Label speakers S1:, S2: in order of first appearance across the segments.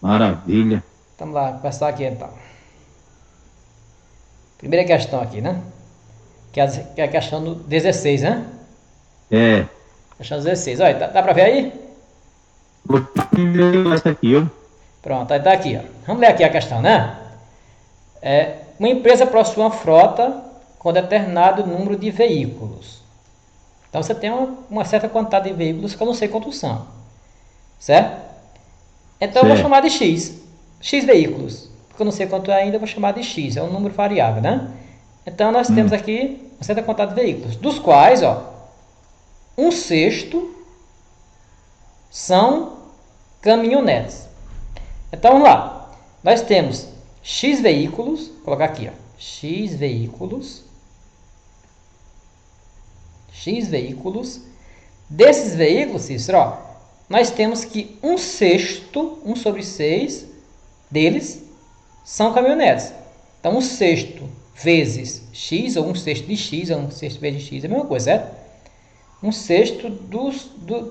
S1: Maravilha.
S2: Vamos lá, começar aqui então. Primeira questão aqui, né? Que é a questão do 16, né?
S1: É.
S2: Questão 16. Olha, dá pra ver aí?
S1: Vou ler essa aqui, ó.
S2: Pronto, aí tá aqui, ó. Vamos ler aqui a questão, né? Uma empresa possui uma frota com determinado número de veículos. Então você tem uma certa quantidade de veículos que eu não sei quantos são. Certo? Então eu vou
S1: Certo.
S2: chamar de X. X veículos. Porque eu não sei quanto é ainda, eu vou chamar de X. É um número variável, né? Então nós temos
S1: Hum.
S2: aqui uma certa quantidade de veículos. Dos quais, ó, um sexto são caminhonetes. Então vamos lá. Nós temos X veículos. Vou colocar aqui, ó. X veículos. X veículos. Desses veículos, Cícero, ó, nós temos que um sexto, 1 sobre 6 deles são caminhonetes. Então, um sexto vezes x, ou um sexto de x, ou um sexto vezes x, é a mesma coisa, certo? Um sexto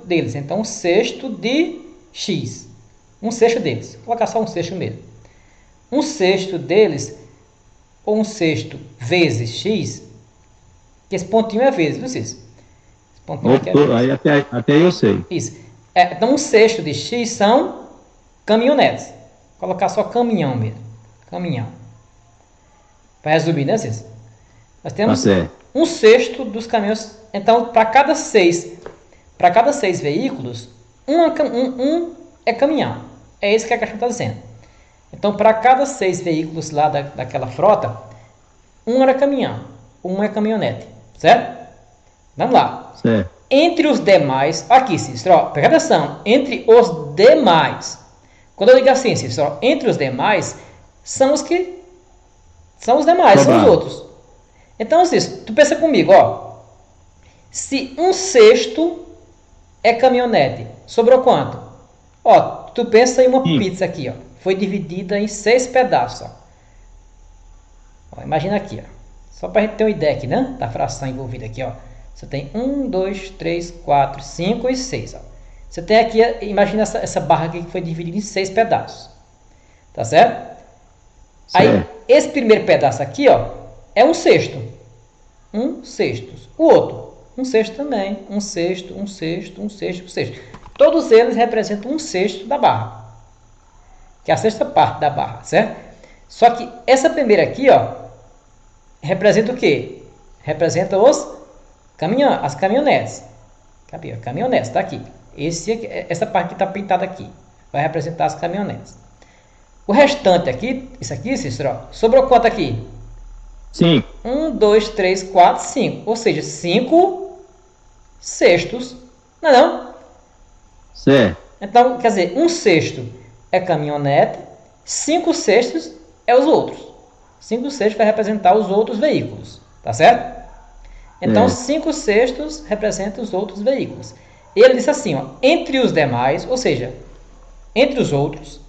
S2: deles. Então, um sexto de x. Um sexto deles. Vou colocar só um sexto mesmo. Um sexto deles, ou um sexto vezes x, que esse pontinho é vezes, viu, Cícero? Esse pontinho aqui é
S1: Opa,
S2: vezes.
S1: aí até eu sei.
S2: Isso. Então, um sexto de X são caminhonetes. Vou colocar só caminhão mesmo. Caminhão. Para resumir, né, Cícero? Nós
S1: Tá
S2: temos
S1: certo.
S2: um sexto dos caminhões. Então, para cada seis veículos, um é caminhão. É isso que a questão está dizendo. Então, para cada 6 veículos lá daquela frota, um era caminhão, um é caminhonete. Certo? Vamos lá.
S1: Certo.
S2: Entre os demais, aqui, Cícero, ó, presta atenção, entre os demais. Quando eu digo assim, Cícero, ó, entre os demais, são os que são os demais, são os
S1: Sobrado.
S2: outros. Então, Cícero, tu pensa comigo, ó, se um sexto é caminhonete, sobrou quanto? Ó, tu pensa em uma
S1: Sim.
S2: pizza aqui, ó, foi dividida em 6 pedaços, ó. Imagina aqui, ó, só para a gente ter uma ideia aqui, né, da fração envolvida aqui, ó. Você tem 1, 2, 3, 4, 5 e 6. Ó. Você tem aqui, imagina essa barra aqui que foi dividida em 6 pedaços. Tá certo? Aí,
S1: Certo.
S2: esse primeiro pedaço aqui, ó, é um sexto. Um sexto. O outro, um sexto também. Um sexto, um sexto, um sexto, um sexto. Todos eles representam um sexto da barra. Que é a sexta parte da barra, certo? Só que essa primeira aqui, ó, representa o quê? Representa as caminhonetes. Cadê? Caminhonetes, tá aqui. Essa parte que está pintada aqui vai representar as caminhonetes. O restante aqui, isso aqui, Cícero, sobrou quanto aqui?
S1: Sim.
S2: 1, 2, 3, 4, 5. Ou seja, 5 sextos. Não é não?
S1: Certo.
S2: Então, quer dizer, um sexto é caminhonete, 5 sextos é os outros. 5 sextos vai representar os outros veículos. Tá certo? Então,
S1: Certo.
S2: 5 sextos representam os outros veículos. Ele disse assim, ó, entre os demais, ou seja, entre os outros,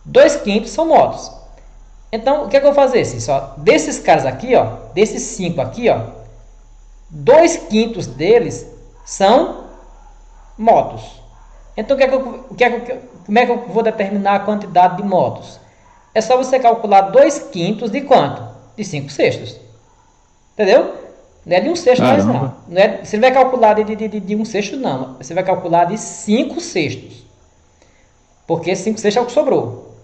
S2: 2 quintos são motos. Então, o que é que eu vou fazer? Só desses caras aqui, ó, desses 5 aqui, ó, 2 quintos deles são motos. Então, como é que eu vou determinar a quantidade de motos? É só você calcular 2 quintos de quanto? De 5 sextos. Entendeu? Não é de um sexto mais
S1: Caramba.
S2: não. Você não vai calcular de um sexto não. Você vai calcular de 5 sextos. Porque 5 sextos é o que sobrou.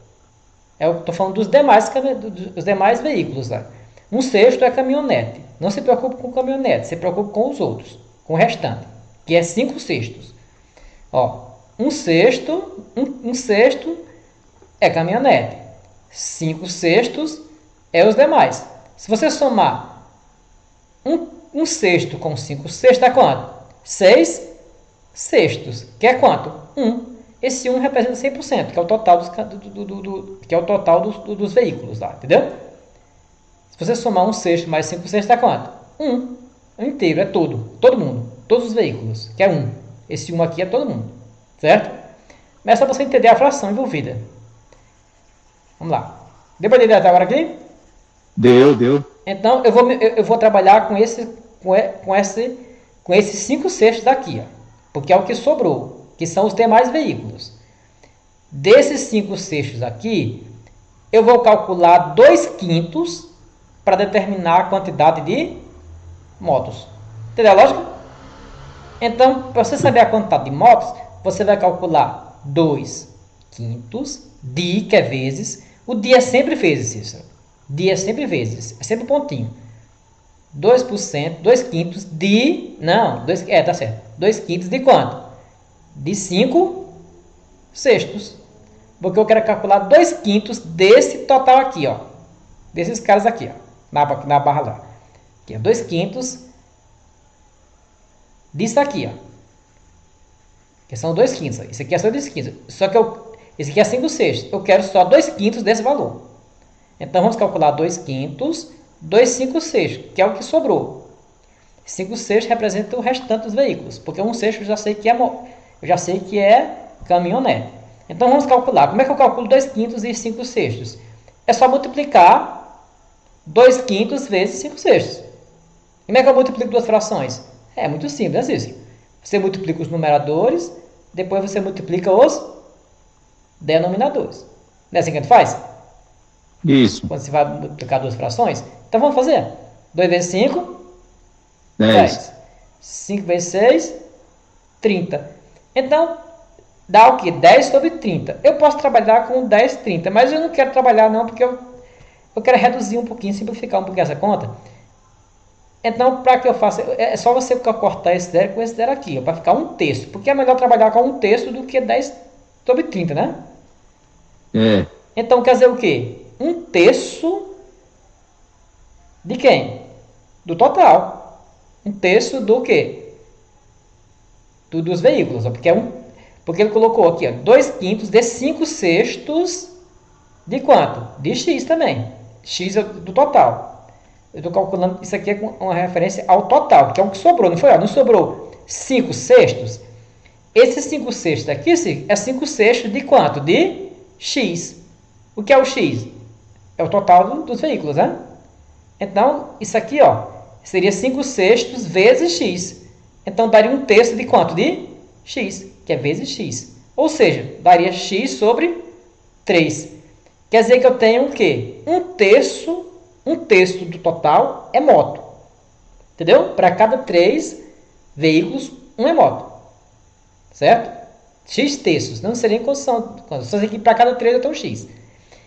S2: Eu estou falando dos demais veículos. Lá. Um sexto é caminhonete. Não se preocupe com caminhonete. Se preocupe com os outros. Com o restante. Que é 5 sextos. Ó, um sexto é caminhonete. 5 sextos é os demais. Se você somar um sexto com 5 sextos dá quanto? 6 sextos. Que é quanto? 1. Esse 1 representa 100%, que é o total dos veículos lá, entendeu? Se você somar um sexto mais 5 sextos dá quanto? 1. É inteiro, é todo mundo. Todos os veículos, que é 1. Esse 1 aqui é todo mundo, certo? Mas é só você entender a fração envolvida. Vamos lá. Deu para entender até agora aqui?
S1: Deu.
S2: Então, eu vou trabalhar com esses 5 sextos daqui, ó, porque é o que sobrou, que são os demais veículos. Desses 5 sextos aqui, eu vou calcular 2/5 para determinar a quantidade de motos. Entendeu a lógica? Então, para você saber a quantidade de motos, você vai calcular 2/5 de, que é vezes. O de é sempre vezes, Cícero. De é sempre vezes. É sempre pontinho. 2%, 2/5 de... Não, tá certo. 2/5 de quanto? De 5 sextos. Porque eu quero calcular 2/5 desse total aqui, ó. Desses caras aqui, ó. Na barra lá. Aqui, ó. 2/5 disso aqui, ó. Que são 2/5. Isso aqui é só 2/5. Só que esse aqui é 5 sextos. Eu quero só 2/5 desse valor. Então, vamos calcular 2/5 dos 5 sextos, que é o que sobrou. 5 sextos representa o restante dos veículos, porque 1 sexto eu já sei que é caminhonete. Então, vamos calcular. Como é que eu calculo 2/5 e 5 sextos? É só multiplicar 2/5 vezes 5 sextos. Como é que eu multiplico duas frações? É muito simples, é isso. Você multiplica os numeradores, depois você multiplica os denominadores. Não é assim que a gente faz?
S1: Isso.
S2: Quando você vai multiplicar duas frações? Então vamos fazer. 2 vezes 5,
S1: 10.
S2: 10. 5 vezes 6, 30. Então, dá o quê? 10 sobre 30. Eu posso trabalhar com 10, 30, mas eu não quero trabalhar não, porque eu quero reduzir um pouquinho, simplificar um pouquinho essa conta. Então, para que eu faça, é só você cortar esse zero com esse zero aqui, para ficar 1/3. Porque é melhor trabalhar com 1/3 do que 10 sobre 30, né?
S1: É.
S2: Então, quer dizer o quê? 1/3 de quem? Do total. 1/3 do quê? Dos veículos. Ó, porque ele colocou aqui, ó, 2/5 de 5 sextos de quanto? De X também. X é do total. Eu estou calculando, isso aqui é com uma referência ao total, que é o que sobrou, não foi? Ó, não sobrou 5 sextos? Esses 5 sextos aqui é 5 sextos de quanto? De X. O que é o X? É o total dos veículos, né? Então, isso aqui, ó, seria 5 sextos vezes X. Então, daria 1/3 de quanto? De X, que é vezes X. Ou seja, daria X sobre 3. Quer dizer que eu tenho o quê? 1/3 do total é moto. Entendeu? Para cada 3 veículos, 1 é moto. Certo? X terços. Não seria em condição. Só que para cada 3 eu tenho X.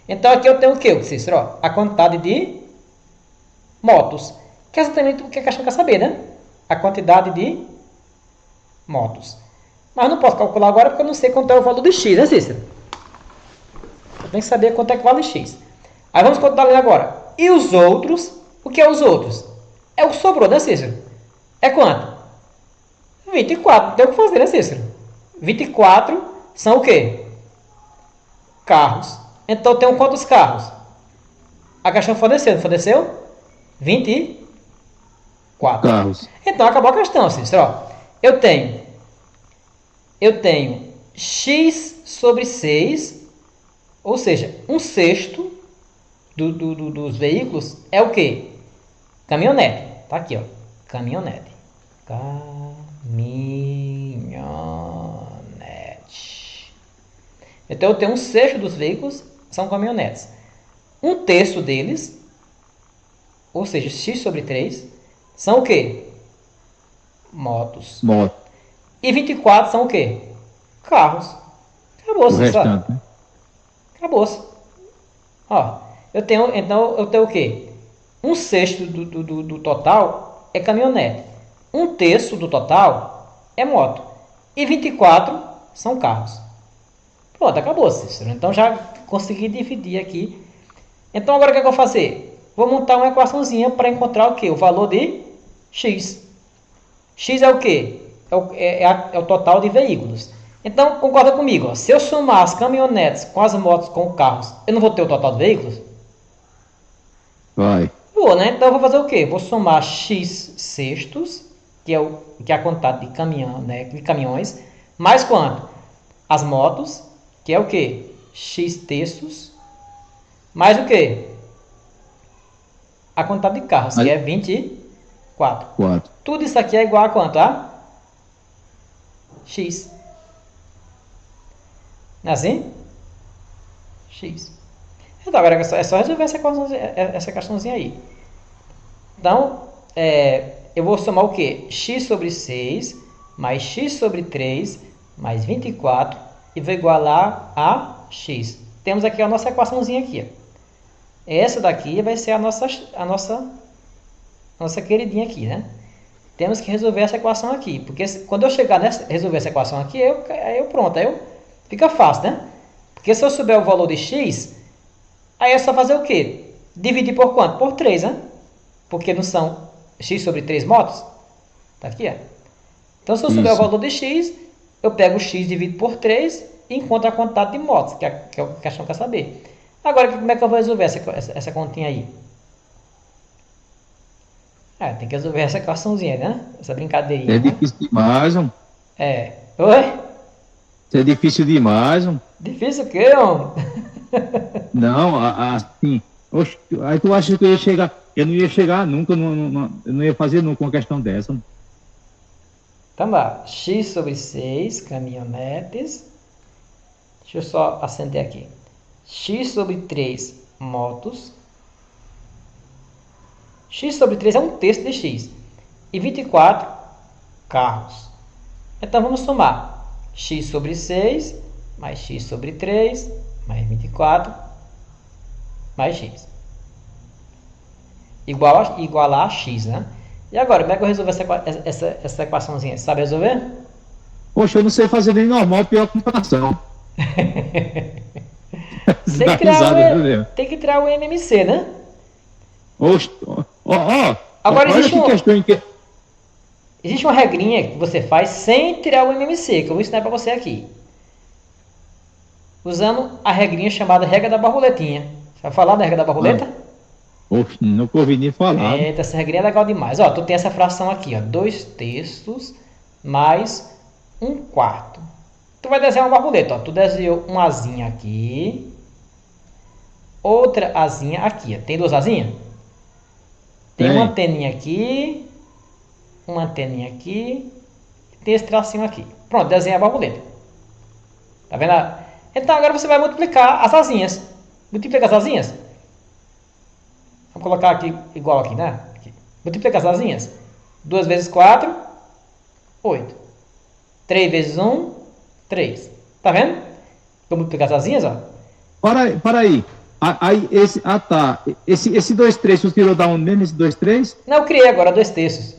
S2: Então aqui eu tenho o que, Cícero? Ó, a quantidade de motos. Que é exatamente o que a questão quer saber, né? A quantidade de motos. Mas não posso calcular agora porque eu não sei quanto é o valor de X, né, Cícero? Eu tenho que saber quanto é que vale X. Aí vamos contar ali agora. E os outros? O que é os outros? É o que sobrou, né, Cícero? É quanto? 24. Não tem o que fazer, né, Cícero? 24 são o quê? Carros. Então, eu tenho quantos carros? A questão forneceu, não forneceu? 24.
S1: Carros.
S2: Então, acabou a questão, Cícero. Ó, eu tenho X sobre 6, ou seja, 1/6 dos veículos é o quê? Caminhonete. Tá aqui, ó. Caminhonete. Caminhonete. Então eu tenho 1/6 dos veículos são caminhonetes. 1/3 deles, ou seja, X sobre 3, são o quê? Motos.
S1: Moto.
S2: E 24 são o quê? Carros. Acabou-se,
S1: O restante, né?
S2: Acabou-se. Ó, então eu tenho o quê? 1/6 do total é caminhonete. 1/3 do total é moto. E 24 são carros. Pronto, acabou, Cícero. Então já consegui dividir aqui. Então agora o que é que eu vou fazer? Vou montar uma equaçãozinha para encontrar o quê? O valor de X. X é o quê? É o total de veículos. Então, concorda comigo. Ó, se eu somar as caminhonetes com as motos com carros, eu não vou ter o total de veículos?
S1: Vai.
S2: Vou, né? Então eu vou fazer o quê? Vou somar X sextos, que é a quantidade de de caminhões, mais quanto? As motos, que é o quê? X terços, mais o quê? A quantidade de carros, que é 24.
S1: 4.
S2: Tudo isso aqui é igual a quanto? A X. Não é assim? x. Então, agora é só resolver essa questãozinha aí. Então, eu vou somar o quê? X sobre 6 mais x sobre 3 mais 24 e vou igualar a x. Temos aqui a nossa equaçãozinha aqui. Ó. Essa daqui vai ser a nossa queridinha aqui, né? Temos que resolver essa equação aqui, porque quando eu chegar resolver essa equação aqui, pronto, fica fácil, né? Porque se eu souber o valor de x, aí é só fazer o quê? Dividir por quanto? Por 3, né? Porque não são x sobre 3 motos? Tá aqui, ó. Então, se eu souber o valor de x, eu pego o x, divido por 3 e encontro a quantidade de motos, que é o que a questão quer saber. Agora, como é que eu vou resolver essa continha aí? Tem que resolver essa equaçãozinha, né? Essa brincadeirinha.
S1: É difícil demais, homem.
S2: Oi?
S1: Isso é difícil demais, homem.
S2: Difícil o quê, homem?
S1: Não, assim. Oxe, aí tu acha que eu ia chegar? Eu não ia chegar nunca, eu não ia fazer nunca uma questão dessa. Homem.
S2: Então lá, x sobre 6, caminhonetes. Deixa eu só acender aqui. X sobre 3, motos. X sobre 3 é um terço de x. E 24, carros. Então vamos somar. X sobre 6, mais x sobre 3, mais 24, mais x. Igualar a x, né? E agora, como é que eu resolvo essa equaçãozinha? Sabe resolver?
S1: Poxa, eu não sei fazer nem normal, pior comparação.
S2: Tem que criar o MMC, né?
S1: Oxe,
S2: Agora
S1: olha que questão em que...
S2: Existe uma regrinha que você faz sem tirar o MMC, que eu vou ensinar para você aqui. Usando a regrinha chamada regra da borboletinha. Você vai falar da regra da borboleta?
S1: Oxe, nunca ouvi nem falar.
S2: Eita, essa regrinha é legal demais. Ó, tu tem essa fração aqui, ó, 2 terços mais 1 quarto. Tu vai desenhar uma borboleta, ó. Tu desenhou uma asinha aqui, outra asinha aqui, ó. Tem duas asinhas? Tem uma anteninha aqui, uma anteninha aqui, tem esse tracinho aqui. Pronto, desenha a borboleta. Tá vendo? Então agora você vai multiplicar as asinhas. Multiplica as asinhas. Vamos colocar aqui igual aqui, né? Aqui. Multiplica as asinhas. 2 vezes 4, 8. 3 vezes 1, 3. Tá vendo? Vou multiplicar as asinhas, ó.
S1: Para aí. Aí, tá. Esse 2, 3, você tirou da onde mesmo, esse 2, 3?
S2: Não, eu criei agora 2 terços.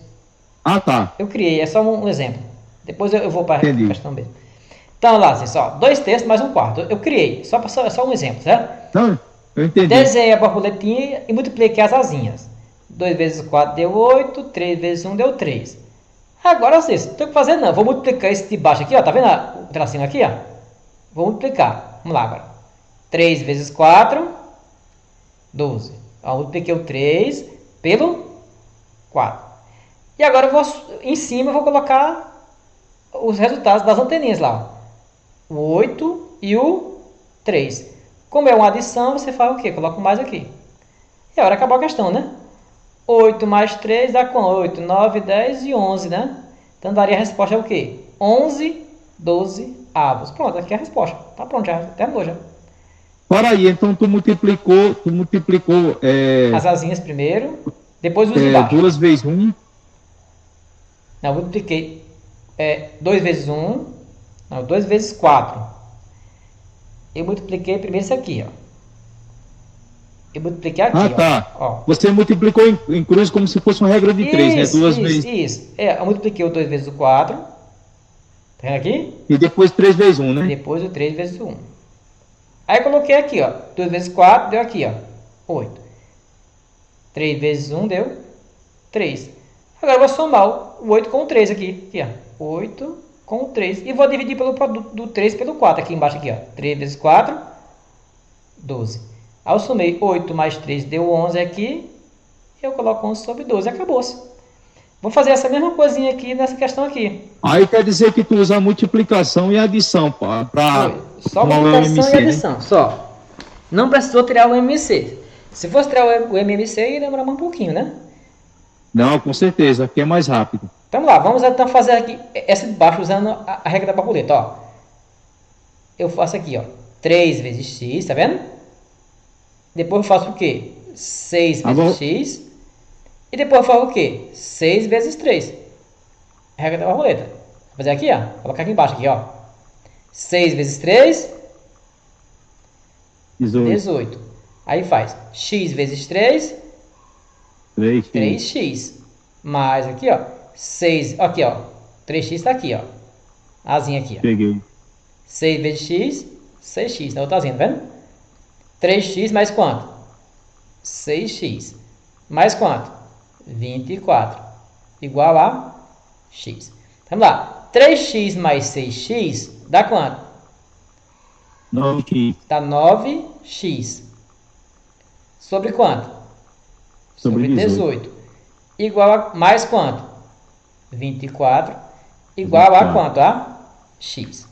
S1: Tá.
S2: Eu criei, é só um exemplo. Depois eu vou para a questão mesmo. Então, lá, assim, só, 2 terços mais 1 quarto. Eu criei, só um exemplo, certo?
S1: Não, eu entendi.
S2: Desenhei a borboletinha e multipliquei as asinhas. 2 vezes 4 deu 8, 3 vezes 1 deu 3. Agora, assim, não tem o que fazer não. Vou multiplicar esse de baixo aqui, ó. Tá vendo o tracinho aqui, ó? Vou multiplicar. Vamos lá agora. 3 vezes 4, 12. Ó, multipliquei o 3 pelo 4. E agora em cima eu vou colocar os resultados das anteninhas lá. Ó. O 8 e o 3. Como é uma adição, você faz o quê? Coloca mais aqui. E agora acabou a questão, né? 8 mais 3 dá com 8, 9, 10 e 11, né? Então daria a resposta é o quê? 11, 12 avos. Pronto, aqui é a resposta. Tá pronto, já terminou já.
S1: Para aí, então tu multiplicou
S2: as asinhas primeiro, depois os de baixo.
S1: 2 vezes 1.
S2: Não, eu multipliquei 2 vezes 1, não, 2 vezes 4. Eu multipliquei primeiro isso aqui, ó. Eu multipliquei aqui,
S1: tá.
S2: Ó.
S1: Você multiplicou em cruz como se fosse uma regra de 3, né? Duas vezes.
S2: Isso. Eu multipliquei o 2 vezes o 4. Tá vendo aqui?
S1: E depois 3 vezes 1, né?
S2: Depois o 3 vezes o 1. Aí eu coloquei aqui, ó. 2 vezes 4 deu aqui, ó. 8. 3 vezes 1 deu 3. Agora eu vou somar o 8 com o 3 aqui. Aqui, ó. 8 com o 3. E vou dividir pelo produto do 3 pelo 4 aqui embaixo, aqui, ó. 3 vezes 4, 12. Aí eu somei 8 mais 3 deu 11 aqui. Eu coloco 11 sobre 12. Acabou-se. Vou fazer essa mesma coisinha aqui nessa questão aqui.
S1: Aí quer dizer que tu usa multiplicação e adição para
S2: só multiplicação e adição, né? Só. Não precisou tirar o MMC. Se fosse tirar o MMC, ia demorar mais um pouquinho, né?
S1: Não, com certeza. Aqui é mais rápido.
S2: Então lá, vamos então fazer aqui essa de baixo usando a regra da borboleta, ó. Eu faço aqui, ó. 3 vezes x, tá vendo? Depois eu faço o quê? 6 vezes x. E depois eu faço o quê? 6 vezes 3. Regra da borboleta. Vou fazer aqui, ó. Vou colocar aqui embaixo, aqui, ó. 6 vezes 3, 18. Aí faz x vezes 3, 3x. Mais aqui, ó. 6, aqui, ó. 3x tá aqui, ó. Azinha aqui, ó.
S1: Peguei.
S2: 6 vezes x, 6x. Na outra azinha, tá vendo? 3x mais quanto? 6x. Mais quanto? 24. Igual a x. Vamos lá. 3x mais 6x dá quanto?
S1: 9x.
S2: Dá 9x. Sobre quanto?
S1: Sobre
S2: 18. Igual a mais quanto? 24. Igual a quanto? A x.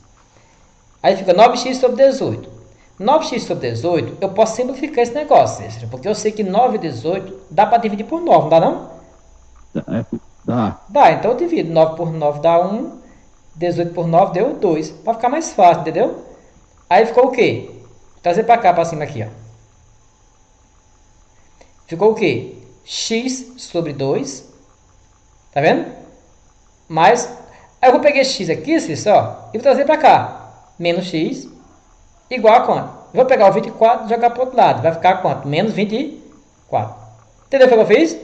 S2: Aí fica 9x sobre 18. 9x sobre 18, eu posso simplificar esse negócio, porque eu sei que 9 e 18 dá para dividir por 9, não dá não?
S1: Dá.
S2: Dá, então eu divido. 9 por 9 dá 1, 18 por 9 deu 2. Para ficar mais fácil, entendeu? Aí ficou o quê? Vou trazer para cá, para cima aqui, ó. Ficou o quê? X sobre 2. Tá vendo? Mais. Aí eu vou pegar esse x aqui, ó, e vou trazer para cá. Menos x igual a quanto? Eu vou pegar o 24 e jogar para o outro lado. Vai ficar quanto? Menos 24. Entendeu o que eu fiz?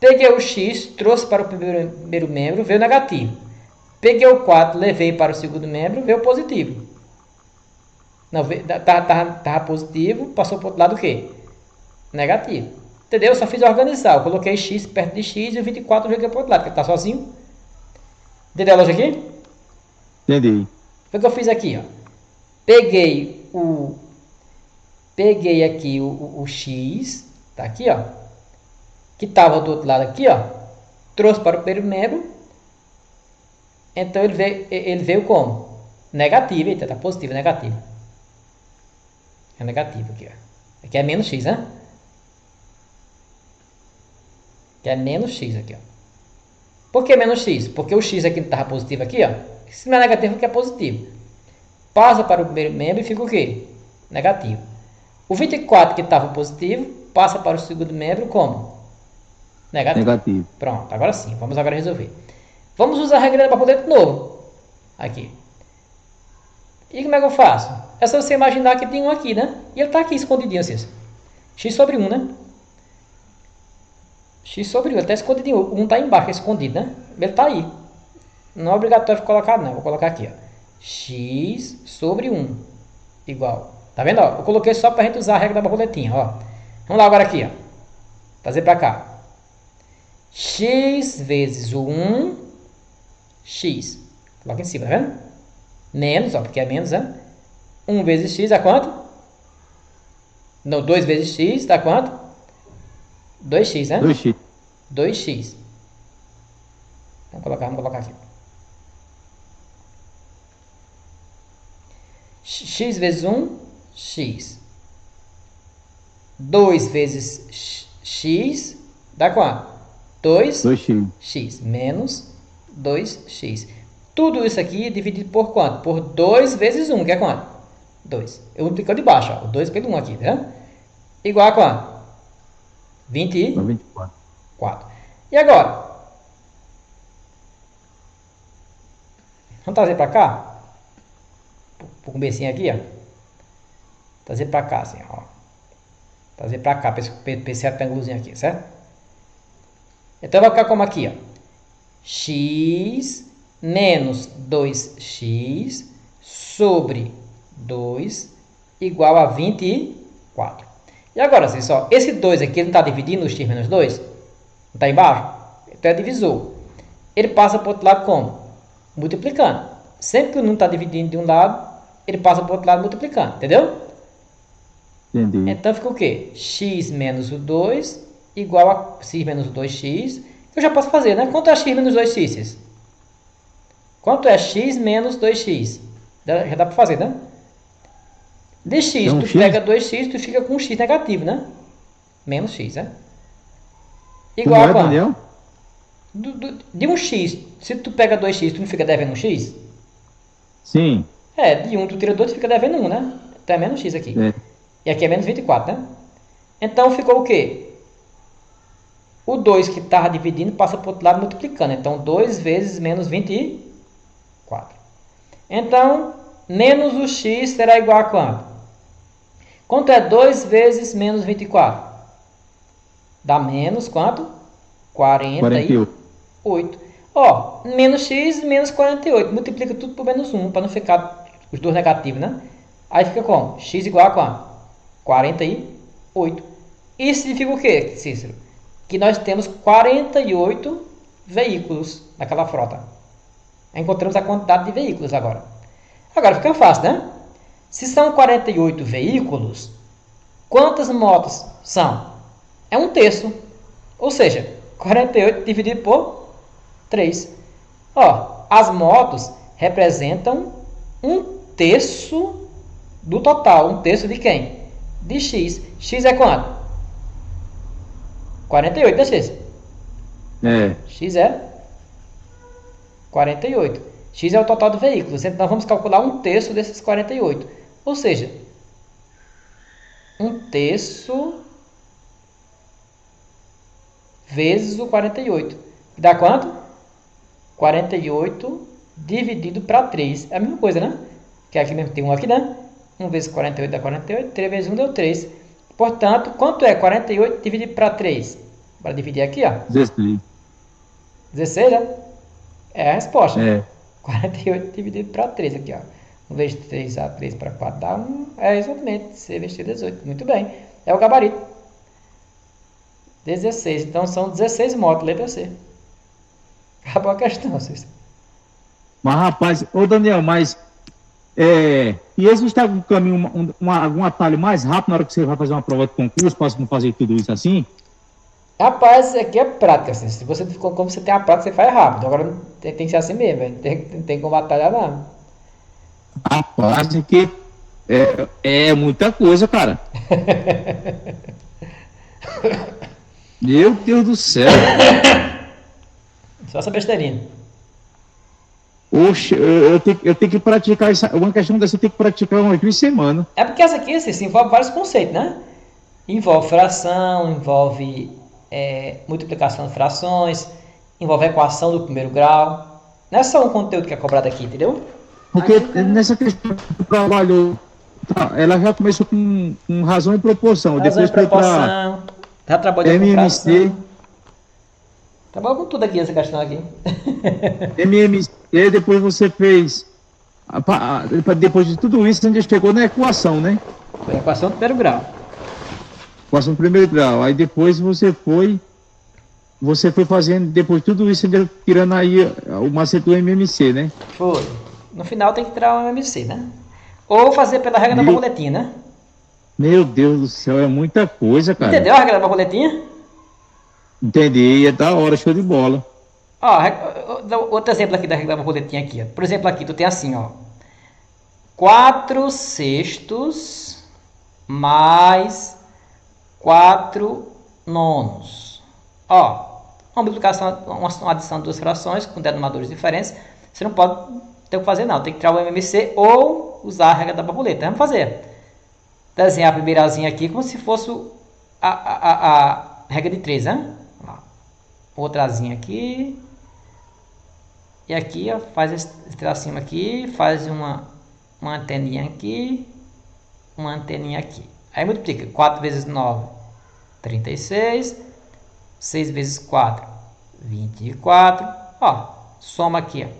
S2: Peguei o x, trouxe para o primeiro membro, veio negativo. Peguei o 4, levei para o segundo membro, veio positivo. Não, estava positivo, passou para o outro lado o quê? Negativo. Entendeu? Eu só fiz organizar. Eu coloquei x perto de x e o 24 eu joguei para o outro lado, porque está sozinho. Entendeu a lógica aqui?
S1: Entendi.
S2: Foi o que eu fiz aqui, ó. Peguei aqui o x, tá aqui, ó, que estava do outro lado aqui, ó, trouxe para o primeiro membro, então ele veio como? Negativo, eita, tá positivo, negativo. É negativo aqui, ó. Aqui é menos x, né? Aqui é menos x aqui, ó. Por que menos x? Porque o x aqui estava positivo aqui, ó. Se não é negativo, aqui é positivo. Passa para o primeiro membro e fica o quê? Negativo. O 24 que estava positivo, passa para o segundo membro como? Negativo. Pronto, agora sim. Vamos agora resolver. Vamos usar a regra da borboleta de novo. Aqui. E como é que eu faço? É só você imaginar que tem um aqui, né? E ele está aqui escondidinho, assim. X sobre 1, né? X sobre 1, ele está escondidinho. O 1 está embaixo, escondido, né? Ele está aí. Não é obrigatório colocar, não. Vou colocar aqui, ó. X sobre 1 igual. Tá vendo? Ó? Eu coloquei só para a gente usar a regra da borboletinha. Ó. Vamos lá agora aqui. Ó. Trazer para cá. X vezes o 1, x. Coloca em cima, tá vendo? Menos, ó, porque é menos, né? 1 vezes x dá quanto? Não, 2 vezes x dá quanto? 2x, né?
S1: 2x.
S2: 2x. Vamos colocar aqui. X vezes 1, x. 2 vezes x dá quanto? 2x. Menos 2x. Tudo isso aqui é dividido por quanto? Por 2 vezes 1, que é quanto? 2. Eu multiplico de baixo, ó. O 2 pelo 1 aqui, tá vendo? Igual a quanto? 24. E agora? Vamos trazer para cá? Por comecinho aqui, ó. Trazer para cá, assim, ó. Trazer para cá, para esse retângulozinho aqui, certo? Então vai ficar como aqui, ó. X menos 2x sobre 2 igual a 24. E agora, assim, só, esse 2 aqui, ele não está dividindo o x menos 2? Não está embaixo? Então é divisor. Ele passa para o outro lado como? Multiplicando. Sempre que o número está dividindo de um lado, ele passa para o outro lado multiplicando, entendeu?
S1: Entendi.
S2: Então fica o quê? X menos o 2 igual a x menos o 2x. Eu já posso fazer, né? Quanto é x menos 2x? Quanto é x menos 2x? Já dá para fazer, né? De x,
S1: então,
S2: tu pega 2x, tu fica com um x negativo, né? Menos x, né? Igual a quanto? De um x, se tu pega 2x, tu não fica devendo um x?
S1: Sim.
S2: De 1 tu tira 2, tu fica devendo 1, né? Então é menos x aqui.
S1: É.
S2: E aqui é menos 24, né? Então ficou o quê? O 2 que estava dividindo passa para o outro lado multiplicando. Então 2 vezes menos 24. Então, menos o x será igual a quanto? Quanto é 2 vezes menos 24? Dá menos quanto?
S1: 48.
S2: 48. Ó, menos x menos 48. Multiplica tudo por menos 1, para não ficar os dois negativos, né? Aí fica como? X igual a quanto? 48. Isso significa o quê, Cícero? Que nós temos 48 veículos naquela frota. Encontramos a quantidade de veículos agora. Agora fica fácil, né? Se são 48 veículos, quantas motos são? É um terço. Ou seja, 48 dividido por 3. Ó, as motos representam um terço do total. Um terço de quem? De x. X é quanto? 48, né, X?
S1: É.
S2: X é 48. X é o total de veículos. Então, nós vamos calcular um terço desses 48. Ou seja, um terço vezes o 48. Dá quanto? 48 dividido para 3. É a mesma coisa, né? Que aqui mesmo tem um aqui, né? 1 vezes 48 dá 48. 3 vezes 1 deu 3. Portanto, quanto é 48 dividido para 3? Bora dividir aqui, ó.
S1: 16.
S2: 16, né? É a resposta.
S1: É.
S2: 48 dividido para 3 aqui, ó. 1 vezes 3 a 3 para 4 dá 1. É exatamente. C vezes 18. Muito bem. É o gabarito. 16. Então são 16 motos. Letra C. Acabou a questão, Cícero.
S1: Mas, rapaz, ô Daniel, e existe algum caminho, algum atalho mais rápido na hora que você vai fazer uma prova de concurso, para não fazer tudo isso assim?
S2: Rapaz, isso aqui é prática. Assim. Se você, como você tem a prática, você faz rápido. Agora tem que ser assim mesmo. Não tem como batalhar, não.
S1: Rapaz, é que é muita coisa, cara. Meu Deus do céu.
S2: Só essa besteirinha.
S1: Oxe, eu tenho que praticar isso. Uma questão dessa eu tenho que praticar umas 2 semanas.
S2: É porque essa aqui assim, envolve vários conceitos, né? Envolve fração, envolve multiplicação de frações, envolve equação do primeiro grau. Não é só um conteúdo que é cobrado aqui, entendeu?
S1: Porque
S2: Aqui,
S1: nessa questão do trabalho, ela já começou com razão e proporção.
S2: razão e
S1: Depois foi para
S2: proporção. Já trabalhou com
S1: MMC.
S2: fração. Trabalhou com tudo aqui, essa questão aqui.
S1: MMC, depois você fez. Depois de tudo isso, a gente chegou na equação, né?
S2: Foi equação do primeiro grau.
S1: Equação do primeiro grau. Aí depois você foi fazendo, depois de tudo isso, ainda tirando aí o macete do MMC, né?
S2: Foi. No final tem que tirar um MC, né? Ou fazer pela regra da borboletinha, né?
S1: Meu Deus do céu, é muita coisa, cara.
S2: Entendeu a regra da borboletinha?
S1: Entendi, é da hora, show de bola.
S2: Ó, outro exemplo aqui da regra da borboletinha aqui. Ó. Por exemplo, aqui tu tem assim, ó. 4 sextos mais 4 nonos. Ó, uma multiplicação, uma adição de duas frações com denominadores diferentes. Você não pode ter o que fazer, não. Tem que tirar o MMC ou usar a regra da borboleta. Vamos fazer. Desenhar a primeirazinha aqui como se fosse a regra de 3, né? Outrazinha aqui. E aqui, ó, faz esse tracinho aqui, faz uma anteninha aqui, uma anteninha aqui. Aí multiplica. 4 vezes 9, 36. 6 vezes 4, 24. Ó, soma aqui, ó.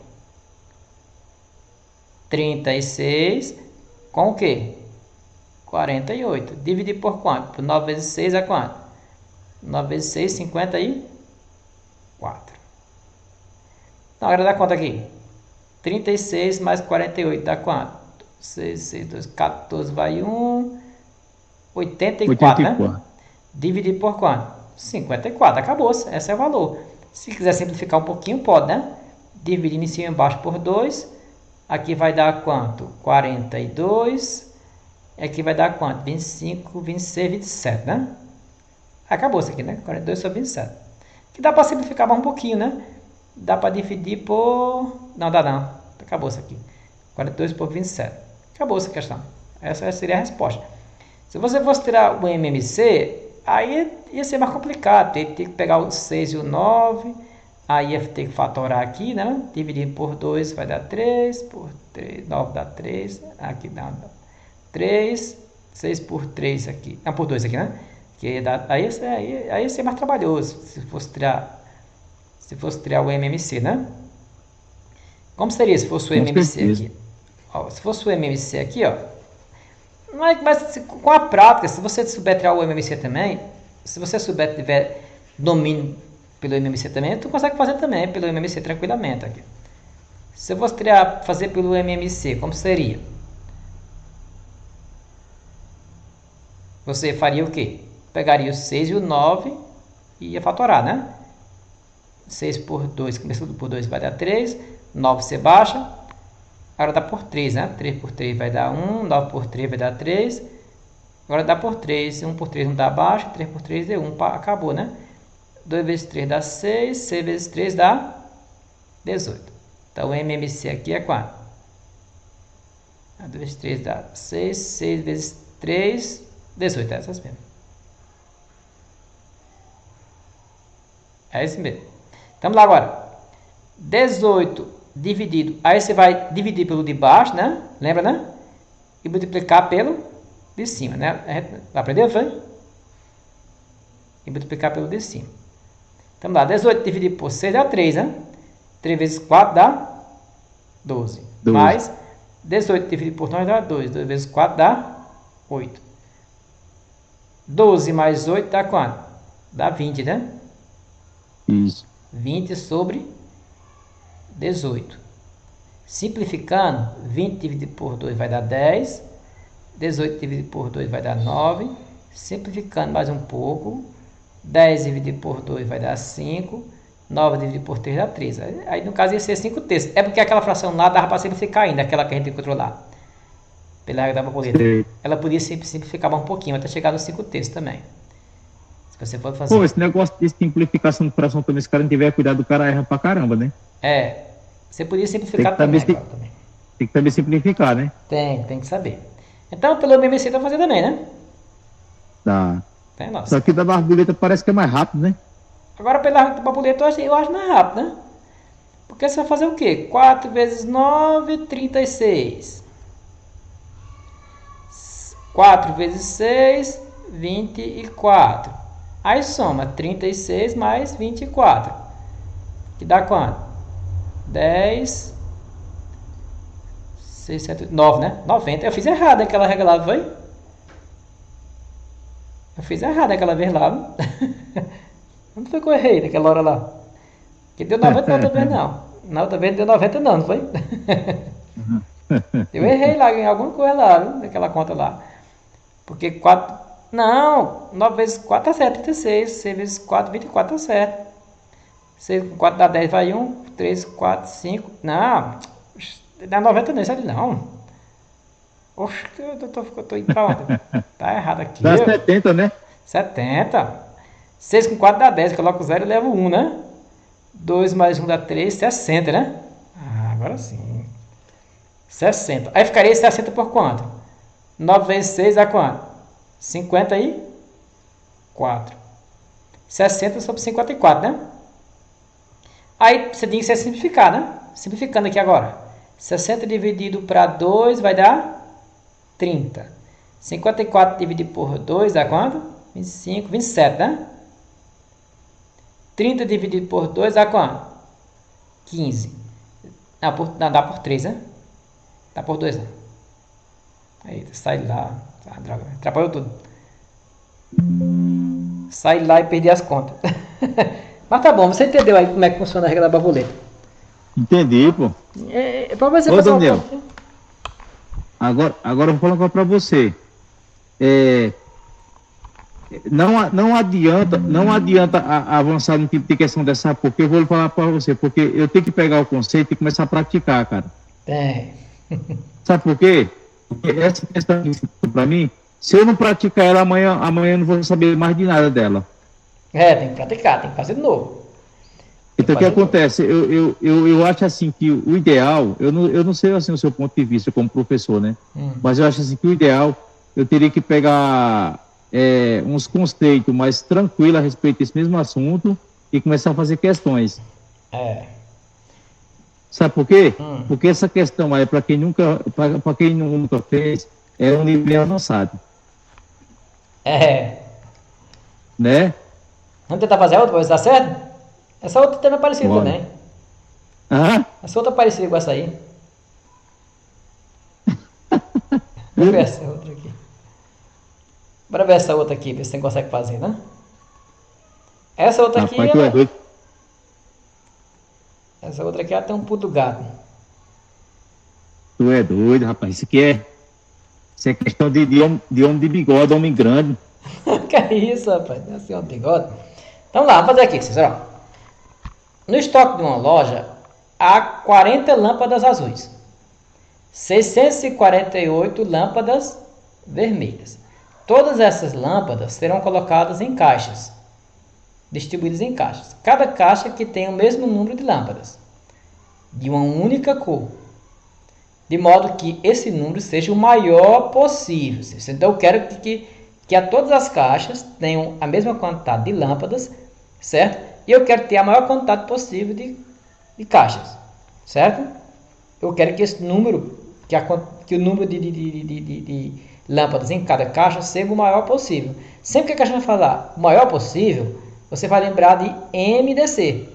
S2: 36 com o quê? 48. Dividir por quanto? 9 vezes 6 é quanto? 9 vezes 6, 54. Então, agora dá quanto aqui? 36 mais 48 dá quanto? 6, 6, 2, 14, vai 1. 84, né? Dividir por quanto? 54. Acabou-se. Esse é o valor. Se quiser simplificar um pouquinho, pode, né? Dividindo em cima e embaixo por 2. Aqui vai dar quanto? 42. E aqui vai dar quanto? 25, 26, 27, né? Acabou-se aqui, né? 42 sobre 27. Que dá para simplificar mais um pouquinho, né? Dá para dividir por... Não, dá não. Acabou-se aqui. 42 por 27. Acabou essa questão. Essa seria a resposta. Se você fosse tirar o MMC, aí ia ser mais complicado. Tem que pegar o 6 e o 9. Aí ia ter que fatorar aqui, né? Dividir por 2 vai dar 3. Por 3, 9 dá 3. Aqui dá 3. 6 por 3 aqui. Não, por 2 aqui, né? Que dá, aí ia ser mais trabalhoso se fosse tirar o MMC, né? Como seria se fosse o MMC aqui? Ó, se fosse o MMC aqui, ó. Mas com a prática, se você souber tirar o MMC também, se você tiver domínio pelo MMC também, tu consegue fazer também pelo MMC tranquilamente aqui. Se eu fosse fazer pelo MMC, como seria? Você faria o quê? Pegaria o 6 e o 9 e ia fatorar, né? 6 por 2, começando por 2 vai dar 3, 9 você baixa, agora dá por 3, né? 3 por 3 vai dar 1, 9 por 3 vai dar 3, agora dá por 3, 1 por 3 não dá abaixo, 3 por 3 deu 1, acabou, né? 2 vezes 3 dá 6, 6 vezes 3 dá 18. Então o MMC aqui é quanto? 2 vezes 3 dá 6, 6 vezes 3, 18, é essas mesmo. É isso mesmo. Vamos lá agora. 18 dividido. Aí você vai dividir pelo de baixo, né? Lembra, né? E multiplicar pelo de cima, né? Aprendeu, foi? E multiplicar pelo de cima. Vamos lá. 18 dividido por 6 dá 3, né? 3 vezes 4 dá 12. Mais 18 dividido por 9 dá 2. 2 vezes 4 dá 8. 12 mais 8 dá quanto? Dá 20, né?
S1: Isso.
S2: 20 sobre 18. Simplificando, 20 dividido por 2 vai dar 10. 18 dividido por 2 vai dar 9. Simplificando mais um pouco, 10 dividido por 2 vai dar 5. 9 dividido por 3 dá 13. Aí no caso ia ser 5 terços. É porque aquela fração lá dava para simplificar ainda, aquela que a gente encontrou lá. Pela regra da borboleta. Ela podia simplificar um pouquinho, até chegar nos 5 terços também. Se você for fazer.
S1: Pô, esse negócio de simplificação de fração também, se o cara não tiver cuidado, o cara erra pra caramba, né?
S2: É. Você podia simplificar também. Tem
S1: que também simplificar, né?
S2: Tem que saber. Então, pelo MMC dá pra fazer também, né?
S1: Dá.
S2: Tem, nossa.
S1: Só que da borboleta parece que é mais rápido, né?
S2: Agora, pela borboleta, eu acho mais rápido, né? Porque você vai fazer o quê? 4 vezes 9, 36. 4 vezes 6, 24. Aí soma 36 mais 24. Que dá quanto? 10, 6, 7, 9, né? 90. Eu fiz errado aquela regra lá, foi? Eu fiz errado aquela vez lá. Não foi que eu errei naquela hora lá. Que deu 90 na outra vez não. Na outra vez deu 90 não foi? Eu errei lá em alguma coisa lá, viu? Naquela conta lá. Porque 4... Não, 9 vezes 4 tá certo, 36. 6 vezes 4, 24 tá certo. 6 com 4 dá 10, vai 1. 3, 4, 5. Não, dá 90 não, isso ali não. Oxe, eu tô indo pra onde? Tá errado aqui.
S1: Dá 70, né?
S2: 70. 6 com 4 dá 10, coloco 0 e levo 1, né? 2 mais 1 dá 3, 60, né? Ah, agora sim. 60. Aí ficaria 60 por quanto? 9 vezes 6 dá quanto? 54. 60 sobre 54, né? Aí você tem que ser simplificar, né? Simplificando aqui agora. 60 dividido para 2 vai dar 30. 54 dividido por 2 dá quanto? 25, 27, né? 30 dividido por 2 dá quanto? 15. Não, dá por 3, né? Dá por 2, né? Aí, sai lá. Ah, droga, atrapalhou tudo. Sai lá e perdi as contas. Mas tá bom, você entendeu aí como é que funciona a regra da borboleta?
S1: Entendi, pô.
S2: Pra você
S1: Ô, Daniel, agora eu vou falar uma coisa pra você. Não adianta avançar no tipo de questão dessa, sabe? Porque eu vou falar pra você, porque eu tenho que pegar o conceito e começar a praticar, cara. Sabe por quê? Porque essa questão pra mim, se eu não praticar ela amanhã eu não vou saber mais de nada dela.
S2: Tem que praticar, tem que fazer de novo.
S1: Então, o que acontece? Eu acho assim que o ideal, eu não sei assim o seu ponto de vista como professor, né? Mas eu acho assim que o ideal, eu teria que pegar uns conceitos mais tranquilos a respeito desse mesmo assunto e começar a fazer questões. Sabe por quê? Porque essa questão aí, para quem nunca fez, é um nível avançado. Né?
S2: Vamos tentar fazer outra, pra ver se dá certo? Essa outra também é parecida também. Essa outra é parecida com essa aí. Vamos ver essa outra aqui. Bora ver essa outra aqui, ver se você consegue fazer, né? Essa outra aqui, essa outra aqui, ela tem um pulo do gato.
S1: Tu é doido, rapaz. Isso é questão de homem de bigode, homem grande.
S2: Que é isso, rapaz? Tem assim um bigode. Então lá, vamos fazer aqui, vocês, ó. No estoque de uma loja, há 40 lâmpadas azuis. 648 lâmpadas vermelhas. Todas essas lâmpadas serão colocadas em caixas, distribuídas em caixas. Cada caixa que tem o mesmo número de lâmpadas, de uma única cor, de modo que esse número seja o maior possível. Então eu quero que a todas as caixas tenham a mesma quantidade de lâmpadas, certo? E eu quero ter a maior quantidade possível de caixas, certo? Eu quero que esse número, que o número de lâmpadas em cada caixa seja o maior possível. Sempre que a caixa vai falar o maior possível, você vai lembrar de MDC,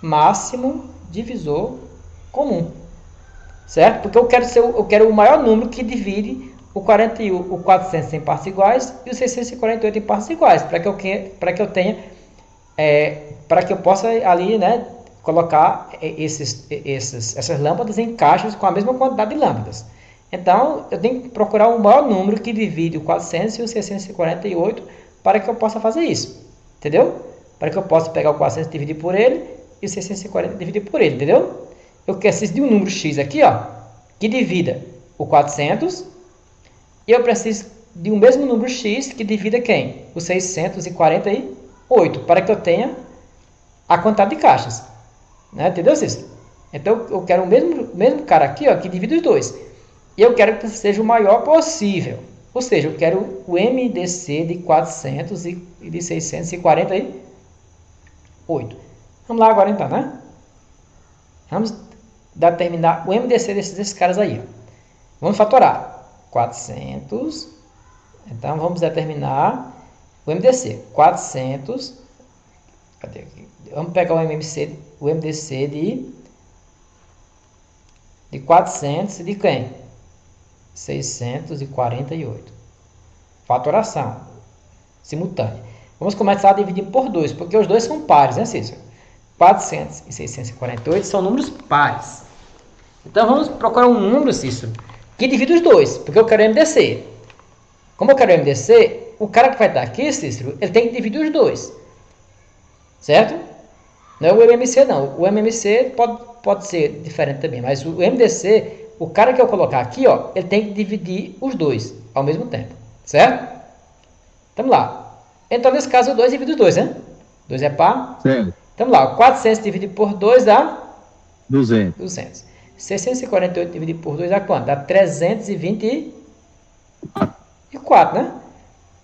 S2: máximo divisor comum, certo? Porque eu quero o maior número que divide o 400 em partes iguais e o 648 em partes iguais, para que eu possa ali, né, colocar essas lâmpadas em caixas com a mesma quantidade de lâmpadas. Então, eu tenho que procurar o maior número que divide o 400 e o 648 para que eu possa fazer isso. Entendeu? Para que eu possa pegar o 400 e dividir por ele e o 640 dividir por ele. Entendeu? Eu preciso de um número X aqui, ó, que divida o 400 e eu preciso de um mesmo número X que divida quem? O 648, para que eu tenha a quantidade de caixas. Né? Entendeu, Cícero? Então, eu quero o mesmo cara aqui, ó, que divide os dois. E eu quero que seja o maior possível. Ou seja, eu quero o MDC de 400 e de 648. Vamos lá agora então, né? Vamos determinar o MDC desses caras aí. Ó. Vamos fatorar. 400. Então, vamos determinar o MDC. 400. Cadê aqui? Vamos pegar o MDC de 400 e de quem? 648. Fatoração simultânea. Vamos começar a dividir por 2, porque os dois são pares, né, Cícero? 400 e 648 são números pares. Então vamos procurar um número, Cícero, que divide os dois, porque eu quero MDC. Como eu quero MDC, o cara que vai estar aqui, Cícero, ele tem que dividir os dois. Certo? Não é o MMC, não. O MMC pode ser diferente também, mas o MDC, o cara que eu colocar aqui, ó, ele tem que dividir os dois ao mesmo tempo. Certo? Vamos lá. Então, nesse caso, o 2 divide os dois, né? 2 é par.
S1: Certo.
S2: Vamos lá. 400 dividido por 2 dá?
S1: 200.
S2: 648 dividido por 2 dá quanto? Dá 324, né?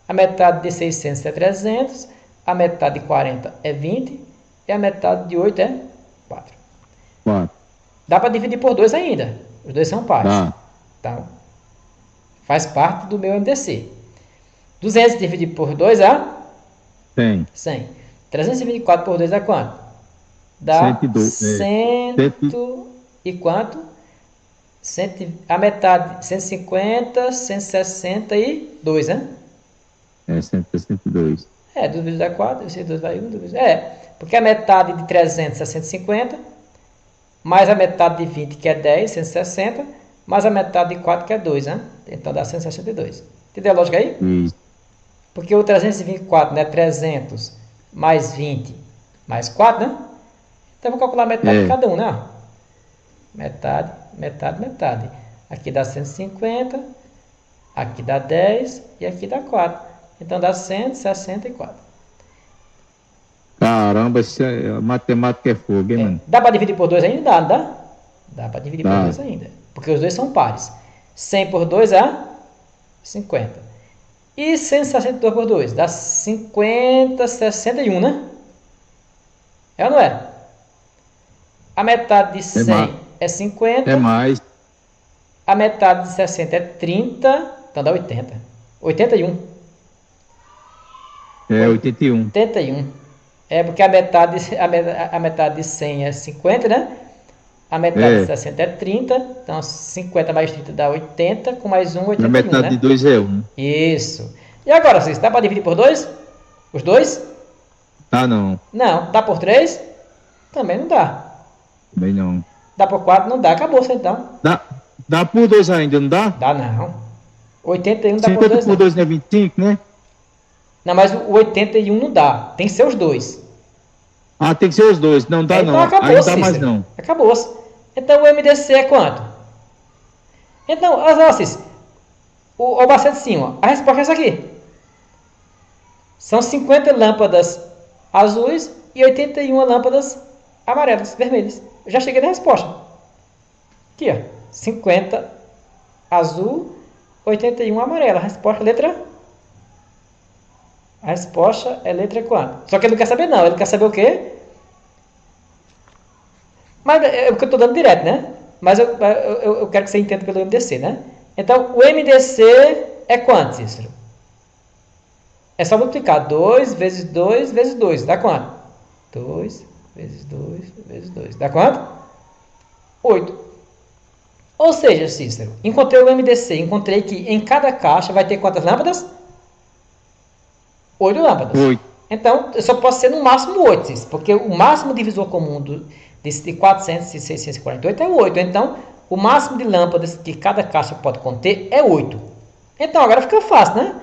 S2: A metade de 600 é 300. A metade de 40 é 20. E a metade de 8 é 4. Dá para dividir por 2 ainda. Os dois são pares. Então, faz parte do meu MDC. 200 dividido por 2 é? 100. 324 por 2 dá quanto? Dá 100 e quanto? A metade, 150, 162, né?
S1: 162.
S2: 2 vezes dá 4, esse 2 vai 1, 2 vezes... porque a metade de 300 é 150, mais a metade de 20, que é 10, 160, mais a metade de 4, que é 2, né? Então dá 162. Entendeu a lógica aí? Porque o 324, né? 300 mais 20 mais 4, né? Então eu vou calcular a metade de cada um, né? Metade, metade, metade. Aqui dá 150, aqui dá 10 e aqui dá 4. Então dá 164.
S1: Caramba, a matemática é fogo, hein, mano?
S2: Dá para dividir por 2 ainda? Dá, não dá? Dá para dividir por 2 ainda. Porque os dois são pares. 100 por 2 é 50. E 162 por 2? Dá 50, 61, né? É ou não é? A metade de 100 é 50.
S1: É mais.
S2: A metade de 60 é 30. Então dá 80. 81.
S1: É 81.
S2: 81. É porque a metade de 100 é 50, né? A metade de 60 é 30. Então 50 mais 30 dá 80. Com mais 1, 81, né? A metade
S1: de 2 é 1.
S2: Isso. E agora, Cícero, dá para dividir por 2? Os dois?
S1: Não.
S2: Não. Dá por 3? Também não dá.
S1: Também não.
S2: Dá por 4? Não dá. Acabou-se então.
S1: Dá por 2 ainda, não dá?
S2: Dá não. 81 dá por 2
S1: 50 por 2 não é 25, né?
S2: Não, mas o 81 não dá. Tem que ser os dois.
S1: Tem que ser os dois. Não dá,
S2: então,
S1: não.
S2: Acabou,
S1: aí não dá mais, não.
S2: Acabou-se. Então, o MDC é quanto? Então, olha só, o bastante de cima. A resposta é essa aqui. São 50 lâmpadas azuis e 81 lâmpadas amarelas, vermelhas. Eu já cheguei na resposta. Aqui, ó. 50 azul, 81 amarela. A resposta é letra... A resposta é letra quanto? Só que ele não quer saber não. Ele quer saber o quê? Mas é o que eu estou dando direto, né? Mas eu quero que você entenda pelo MDC, né? Então, o MDC é quanto, Cícero? É só multiplicar 2 vezes 2 vezes 2. Dá quanto? 2 vezes 2 vezes 2. Dá quanto? 8. Ou seja, Cícero, encontrei o MDC. Encontrei que em cada caixa vai ter quantas lâmpadas? 8 lâmpadas. 8. Então, eu só posso ser no máximo 8, Cícero, porque o máximo divisor comum de 400 e 648 é 8. Então, o máximo de lâmpadas que cada caixa pode conter é 8. Então, agora fica fácil, né?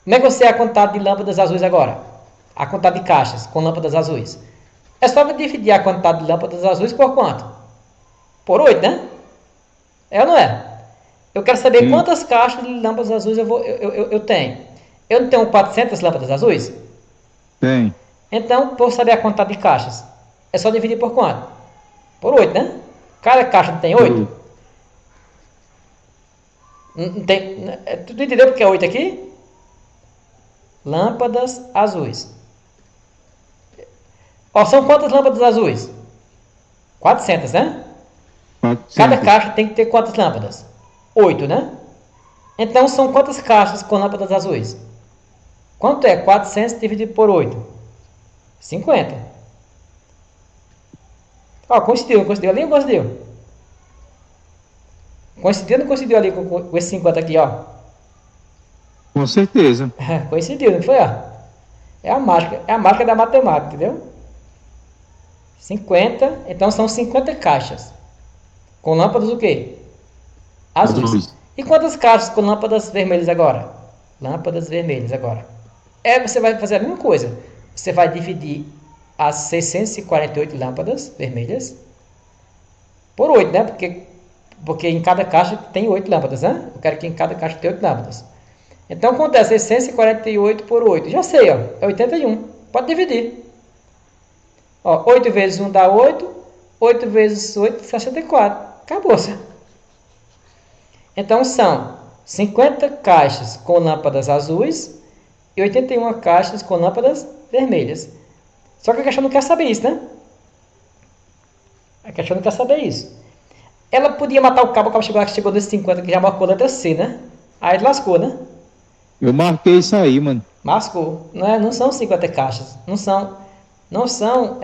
S2: Como é que você é a quantidade de lâmpadas azuis agora? A quantidade de caixas com lâmpadas azuis. É só dividir a quantidade de lâmpadas azuis por quanto? Por 8, né? É ou não é? Eu quero saber quantas caixas de lâmpadas azuis eu tenho. Eu não tenho 400 lâmpadas azuis?
S1: Tem.
S2: Então, para eu saber a quantidade de caixas, é só dividir por quanto? Por 8, né? Cada caixa tem 8? Não tem, tu entendeu porque é 8 aqui? Lâmpadas azuis. Ó, são quantas lâmpadas azuis? 400, né? 400. Cada caixa tem que ter quantas lâmpadas? 8, né? Então, são quantas caixas com lâmpadas azuis? Quanto é 400 dividido por 8? 50. Ó, coincidiu, não coincidiu ali ou coincidiu? Coincidiu ou não coincidiu ali com esse 50 aqui, ó?
S1: Com certeza.
S2: Coincidiu, não foi, ó? É a mágica da matemática, entendeu? 50, então são 50 caixas. Com lâmpadas o quê? Azuis. E quantas caixas com lâmpadas vermelhas agora? Lâmpadas vermelhas agora. Você vai fazer a mesma coisa. Você vai dividir as 648 lâmpadas vermelhas por 8, né? Porque em cada caixa tem 8 lâmpadas, né? Eu quero que em cada caixa tenha 8 lâmpadas. Então, acontece 648 por 8. Já sei, ó. É 81. Pode dividir. Ó, 8 vezes 1 dá 8. 8 vezes 8, 64. Acabou-se. Então, são 50 caixas com lâmpadas azuis e 81 caixas com lâmpadas vermelhas. Só que a questão não quer saber isso, né? A questão não quer saber isso. Ela podia matar o cabo chegou nesse 50 que já marcou a letra C, né? Aí lascou, né?
S1: Eu marquei isso aí, mano.
S2: Mascou. Não são 50 caixas. Não são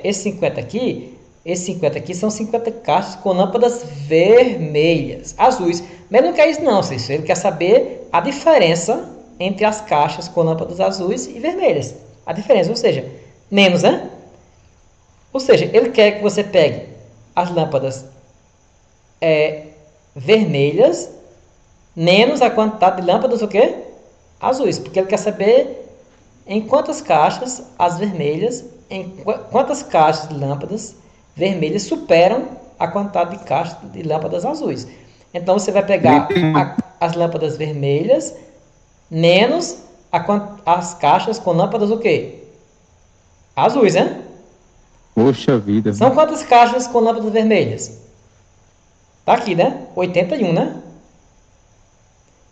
S2: esses 50 aqui. Esses 50 aqui são 50 caixas com lâmpadas vermelhas, azuis. Mas ele não quer isso não, Cícero. Ele quer saber a diferença entre as caixas com lâmpadas azuis e vermelhas. A diferença, ou seja, menos, né? Ou seja, ele quer que você pegue as lâmpadas vermelhas menos a quantidade de lâmpadas o quê? Azuis, porque ele quer saber em quantas caixas as vermelhas, em quantas caixas de lâmpadas vermelhas superam a quantidade de caixas de lâmpadas azuis. Então você vai pegar as lâmpadas vermelhas menos as caixas com lâmpadas o quê? Azuis, né?
S1: Poxa vida.
S2: São quantas caixas com lâmpadas vermelhas? Tá aqui, né? 81, né?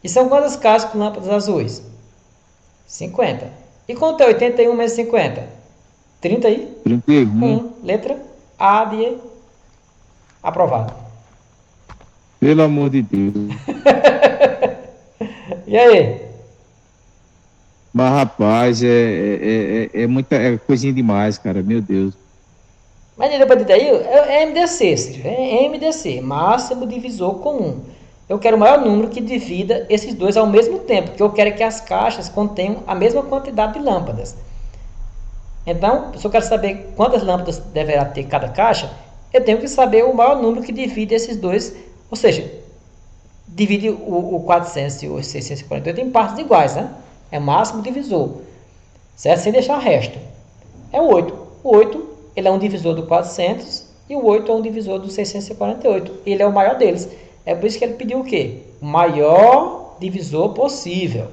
S2: E são quantas caixas com lâmpadas azuis? 50. E quanto é 81 menos 50? 31.
S1: 31.
S2: Letra A de aprovado.
S1: Pelo amor de Deus.
S2: E aí?
S1: Mas, rapaz, é muita coisinha demais, cara. Meu Deus.
S2: Mas depois daí é MDC, Cícero. É MDC, máximo divisor comum. Eu quero o maior número que divida esses dois ao mesmo tempo, porque eu quero que as caixas contenham a mesma quantidade de lâmpadas. Então, se eu quero saber quantas lâmpadas deverá ter cada caixa, eu tenho que saber o maior número que divide esses dois, ou seja, divide o 400 e o 648 em partes iguais, né? É o máximo divisor, certo? Sem deixar resto. É o 8. O 8, ele é um divisor do 400 e o 8 é um divisor do 648. Ele é o maior deles. É por isso que ele pediu o quê? O maior divisor possível.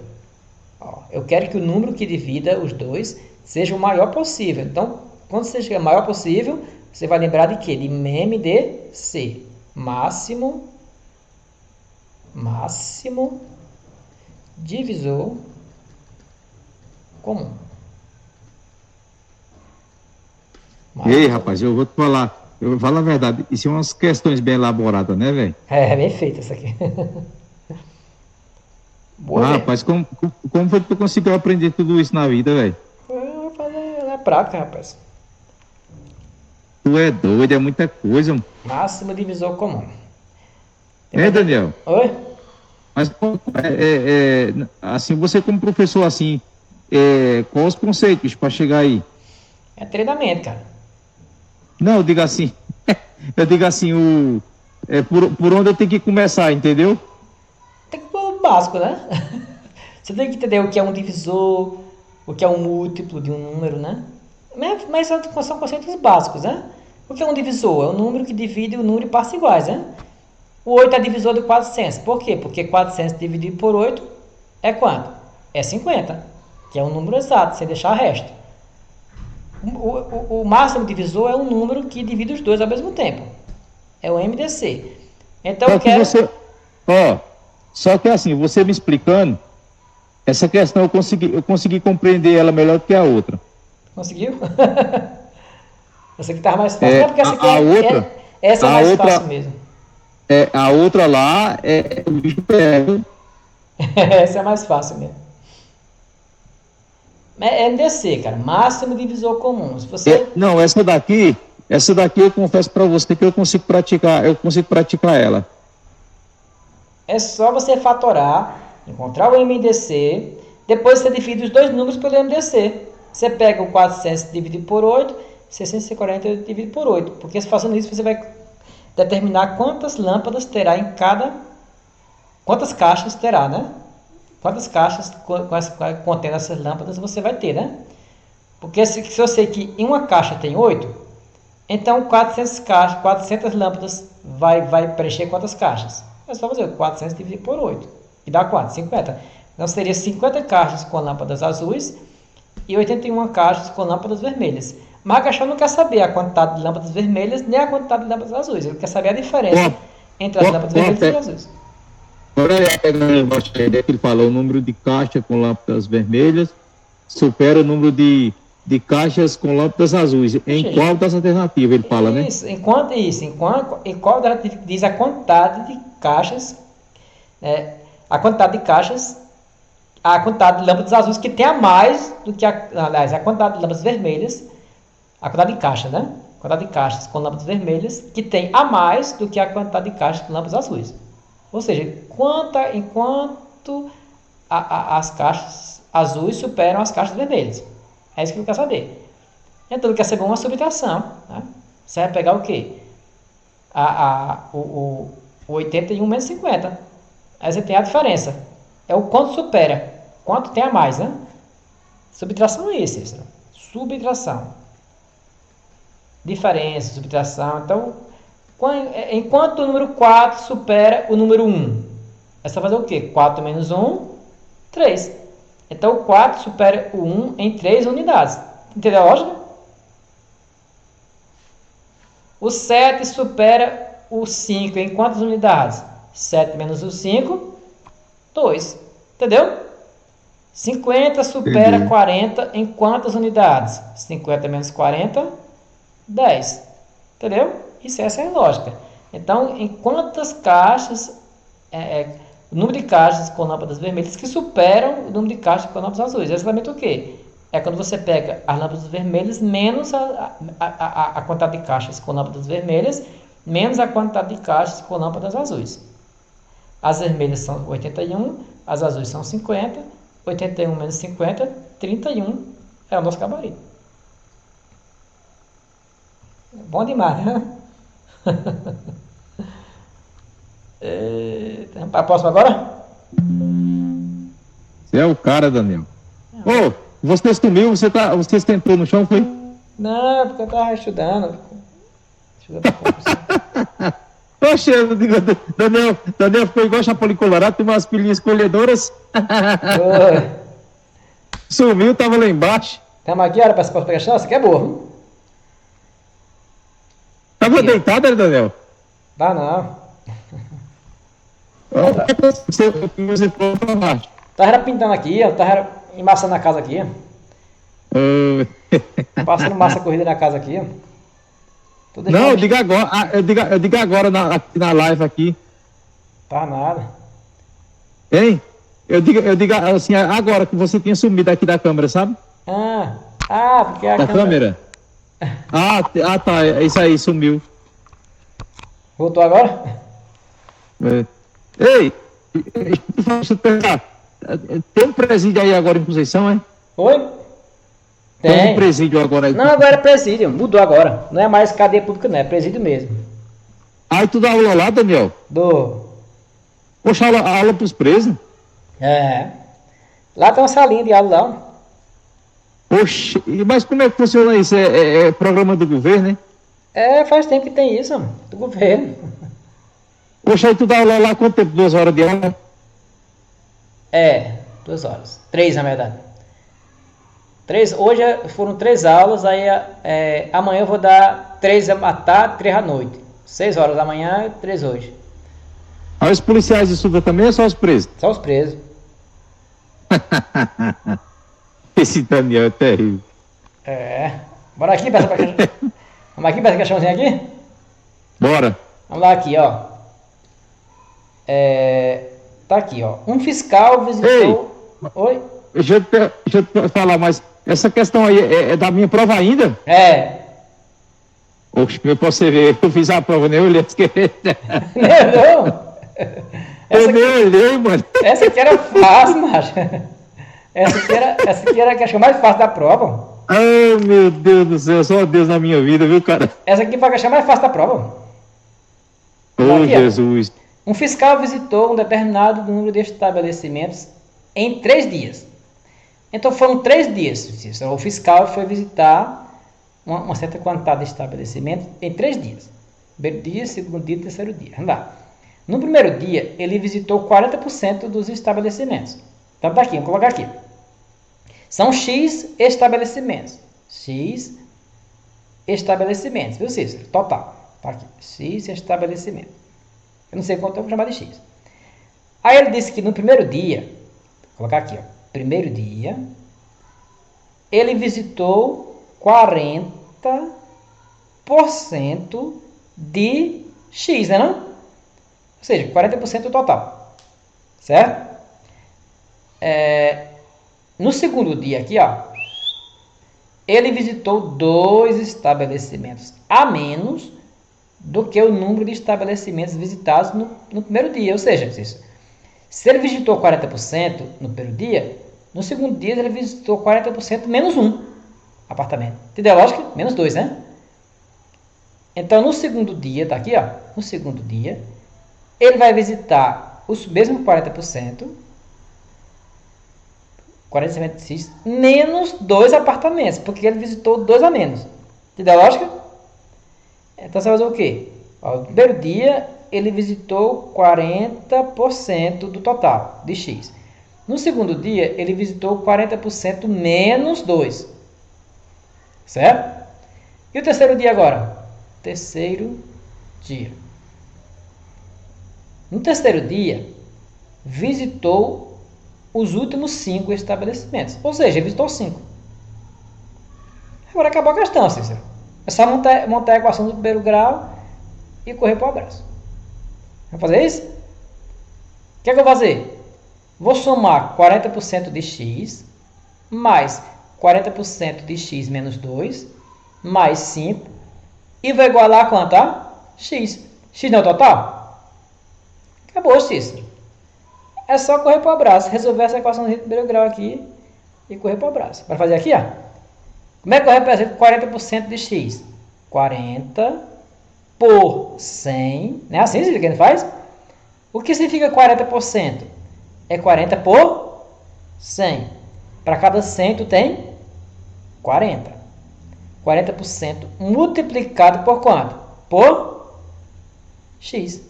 S2: Ó, eu quero que o número que divida os dois seja o maior possível. Então, quando você chegar maior possível, você vai lembrar de quê? De MDC. Máximo divisor comum.
S1: Ei, rapaz, eu vou te falar. Eu vou falar a verdade. Isso é umas questões bem elaboradas, né, velho?
S2: É, bem feito isso aqui. Boa,
S1: rapaz, como foi que tu conseguiu aprender tudo isso na vida, velho?
S2: Vou fazer na prática, rapaz.
S1: Tu é doido, é muita coisa.
S2: Máximo divisor comum.
S1: Daniel?
S2: Oi?
S1: Mas, assim, você como professor, assim, quais os conceitos para chegar aí?
S2: É treinamento, cara.
S1: Não, eu digo assim, por onde eu tenho que começar, entendeu?
S2: Tem que pôr o básico, né? Você tem que entender o que é um divisor, o que é um múltiplo de um número, né? Mas são conceitos básicos, né? O que é um divisor? É um número que divide o número em partes iguais, né? O 8 é divisor de 400. Por quê? Porque 400 dividido por 8 é quanto? É 50, que é um número exato, sem deixar resto. O máximo divisor é um número que divide os dois ao mesmo tempo. É o MDC. Então eu quero...
S1: Só que assim, você me explicando, essa questão eu consegui compreender ela melhor do que a outra.
S2: Conseguiu? Essa aqui estava mais fácil. Porque essa aqui essa é mais fácil mesmo.
S1: A outra lá é o bicho pega.
S2: Essa é mais fácil mesmo. É MDC, cara. Máximo divisor comum. Se você...
S1: Não, essa daqui eu confesso para você que eu consigo praticar ela.
S2: É só você fatorar, encontrar o MDC, depois você divide os dois números pelo MDC. Você pega o 400 dividido por 8, 648 dividido por 8. Porque fazendo isso você vai determinar quantas lâmpadas terá em cada... Quantas caixas terá, né? Quantas caixas contendo essas lâmpadas você vai ter, né? Porque se eu sei que em uma caixa tem 8, então 400 lâmpadas vai preencher quantas caixas? É só fazer 400 dividido por 8. E dá quanto? 50. Então seria 50 caixas com lâmpadas azuis e 81 caixas com lâmpadas vermelhas. Mas a caixa não quer saber a quantidade de lâmpadas vermelhas nem a quantidade de lâmpadas azuis. Ele quer saber a diferença entre as lâmpadas vermelhas e as azuis.
S1: Agora ele fala, o número de caixas com lâmpadas vermelhas supera o número de caixas com lâmpadas azuis. Em qual das alternativas ele fala, né?
S2: Em qual alternativa diz a quantidade de caixas, a quantidade de caixas, a quantidade de lâmpadas azuis que tem a mais do que a quantidade de lâmpadas vermelhas, a quantidade de caixas, né? A quantidade de caixas com lâmpadas vermelhas que tem a mais do que a quantidade de caixas com lâmpadas azuis. Ou seja, enquanto as caixas azuis superam as caixas vermelhas. É isso que ele quer saber. Então ele quer saber uma subtração. Né? Você vai pegar o quê? O 81 menos 50. Aí você tem a diferença. É o quanto supera. Quanto tem a mais, né? Subtração é isso. Subtração. Diferença, subtração. Então, enquanto o número 4 supera o número 1. É só fazer o quê? 4 menos 1, 3. Então, o 4 supera o 1 em 3 unidades. Entendeu a lógica? O 7 supera o 5 em quantas unidades? 7 menos o 5, 2. Entendeu? 50 supera
S1: Entendi.
S2: 40 em quantas unidades? 50 menos 40, 10. Entendeu? Essa é a lógica. Então, em quantas caixas, o número de caixas com lâmpadas vermelhas que superam o número de caixas com lâmpadas azuis. É exatamente o quê? É quando você pega as lâmpadas vermelhas menos a quantidade de caixas com lâmpadas vermelhas, menos a quantidade de caixas com lâmpadas azuis. As vermelhas são 81, as azuis são 50, 81 menos 50, 31 é o nosso gabarito. Bom demais, né? A próxima agora?
S1: Você é o cara, Daniel. Ô, você sumiu, você sentou no chão, foi?
S2: Não, porque eu estava estudando.
S1: Poxa, eu digo, Daniel ficou igual Chapolin Colorado, tem umas pilhinhas escolhedoras. Sumiu, tava lá embaixo.
S2: Estamos aqui, olha, para pegar chance, que é boa, viu?
S1: Tava
S2: Aqui.
S1: deitado, né, Daniel?
S2: Tá não.
S1: Você foi pra baixo.
S2: Tava pintando aqui, ó, tava embaçando a casa aqui. Passando massa corrida na casa aqui.
S1: Não, eu digo agora, eu digo agora aqui na live aqui.
S2: Tá nada.
S1: Hein? Eu digo assim, agora que você tinha sumido aqui da câmera, sabe?
S2: Porque a
S1: da câmera. Tá, é isso aí, sumiu.
S2: Voltou agora?
S1: Ei, deixa eu perguntar. Tem um presídio aí agora em Conceição, hein?
S2: Oi?
S1: Tem um presídio agora aí.
S2: Não, agora é presídio, mudou agora. Não é mais cadeia pública, não, é presídio mesmo.
S1: Aí tu dá aula lá, Daniel? Poxa, aula pros presos?
S2: Lá tem uma salinha de aula lá.
S1: Poxa, mas como é que funciona isso? É programa do governo, né?
S2: Faz tempo que tem isso, mano, do governo.
S1: Poxa, aí tu dá aula lá quanto tempo? 2 horas de aula?
S2: 2 horas. 3, na verdade. 3, hoje foram 3 aulas, aí amanhã eu vou dar 3 à tarde, 3 à noite. 6 horas da manhã e 3 hoje.
S1: Aí os policiais estudam também ou só os presos?
S2: Só os presos.
S1: Esse Daniel é terrível.
S2: Bora aqui, peça pra Vamos aqui, peça caixãozinho aqui?
S1: Bora.
S2: Vamos lá aqui, ó. Tá aqui, ó. Um fiscal visitou... Oi?
S1: Deixa eu te falar, mas essa questão aí é da minha prova ainda? Oxe, eu posso ver, eu fiz a prova, nem olhei.
S2: Não.
S1: Eu nem olhei, mano.
S2: Essa aqui era fácil, macho. Essa aqui era a questão mais fácil da prova.
S1: Ai, meu Deus do céu, só Deus na minha vida, viu, cara?
S2: Essa aqui foi a questão mais fácil da prova.
S1: Aqui, Jesus.
S2: Um fiscal visitou um determinado número de estabelecimentos em 3 dias. Então foram 3 dias. O fiscal foi visitar uma certa quantidade de estabelecimentos em 3 dias. Primeiro dia, segundo dia, terceiro dia. Vamos lá. No primeiro dia, ele visitou 40% dos estabelecimentos. Então tá aqui, vamos colocar aqui. São X estabelecimentos. X estabelecimentos, viu, Cícero? Total. Tá aqui. X estabelecimentos. Eu não sei quanto eu vou chamar de X. Aí ele disse que no primeiro dia, vou colocar aqui, ó. Primeiro dia, ele visitou 40% de X, né não? Ou seja, 40% do total. Certo? No segundo dia aqui, ó, ele visitou 2 estabelecimentos a menos do que o número de estabelecimentos visitados no primeiro dia. Ou seja, se ele visitou 40% no primeiro dia, no segundo dia ele visitou 40% menos 1 apartamento. Entendeu a lógica? Menos 2, né? Então, no segundo dia, tá aqui, ó. No segundo dia, ele vai visitar os mesmos 40%, 40% de X, menos 2 apartamentos, porque ele visitou 2 a menos. Entendeu a lógica? Então, você vai fazer o quê? Ó, no primeiro dia, ele visitou 40% do total de X. No segundo dia, ele visitou 40% menos 2. Certo? E o terceiro dia agora? terceiro dia. No terceiro dia, visitou os últimos 5 estabelecimentos. Ou seja, visitou 5. Agora acabou a questão, Cícero. É só montar a equação do primeiro grau e correr para o abraço. Vamos fazer isso? O que é que eu vou fazer? Vou somar 40% de x mais 40% de x menos 2 mais 5 e vou igualar a quanto? X. X não é o total? Acabou, Cícero. É só correr para o abraço, resolver essa equação do primeiro grau aqui e correr para o abraço. Para fazer aqui, ó. Como é que eu represento 40% de x? 40 por 100. Não é assim que a gente faz? O que significa 40%? É 40 por 100. Para cada 100 tu tem 40. 40% multiplicado por quanto? Por x.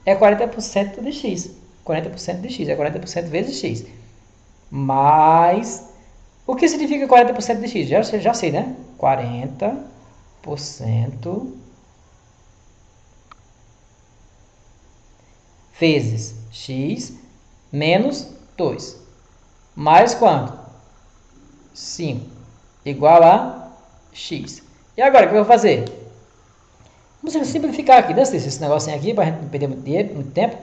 S2: É 40% de x. 40% de x. É 40% vezes x. Mais... O que significa 40% de x? Já sei, né? 40% vezes x menos 2. Mais quanto? 5. Igual a x. E agora, o que eu vou fazer? Vamos simplificar aqui, né? Esse negocinho aqui, para a gente não perder muito tempo.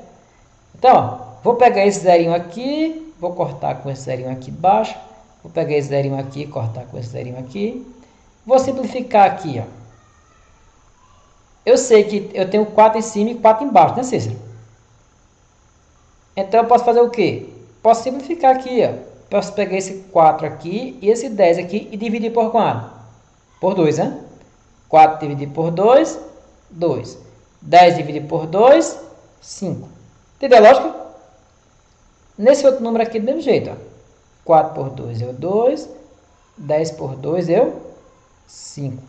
S2: Então, ó, vou pegar esse zerinho aqui, vou cortar com esse zerinho aqui embaixo. Vou pegar esse zerinho aqui, cortar com esse zerinho aqui. Vou simplificar aqui, ó. Eu sei que eu tenho 4 em cima e 4 embaixo, né, Cícero? Então, eu posso fazer o quê? Posso simplificar aqui, ó. Posso pegar esse 4 aqui e esse 10 aqui e dividir por quanto? Por 2, né? 4 dividido por 2, 2. 10 dividido por 2, 5. Entendeu a lógica? Nesse outro número aqui, do mesmo jeito, ó. 4 por 2 é 2. 10 por 2 é 5.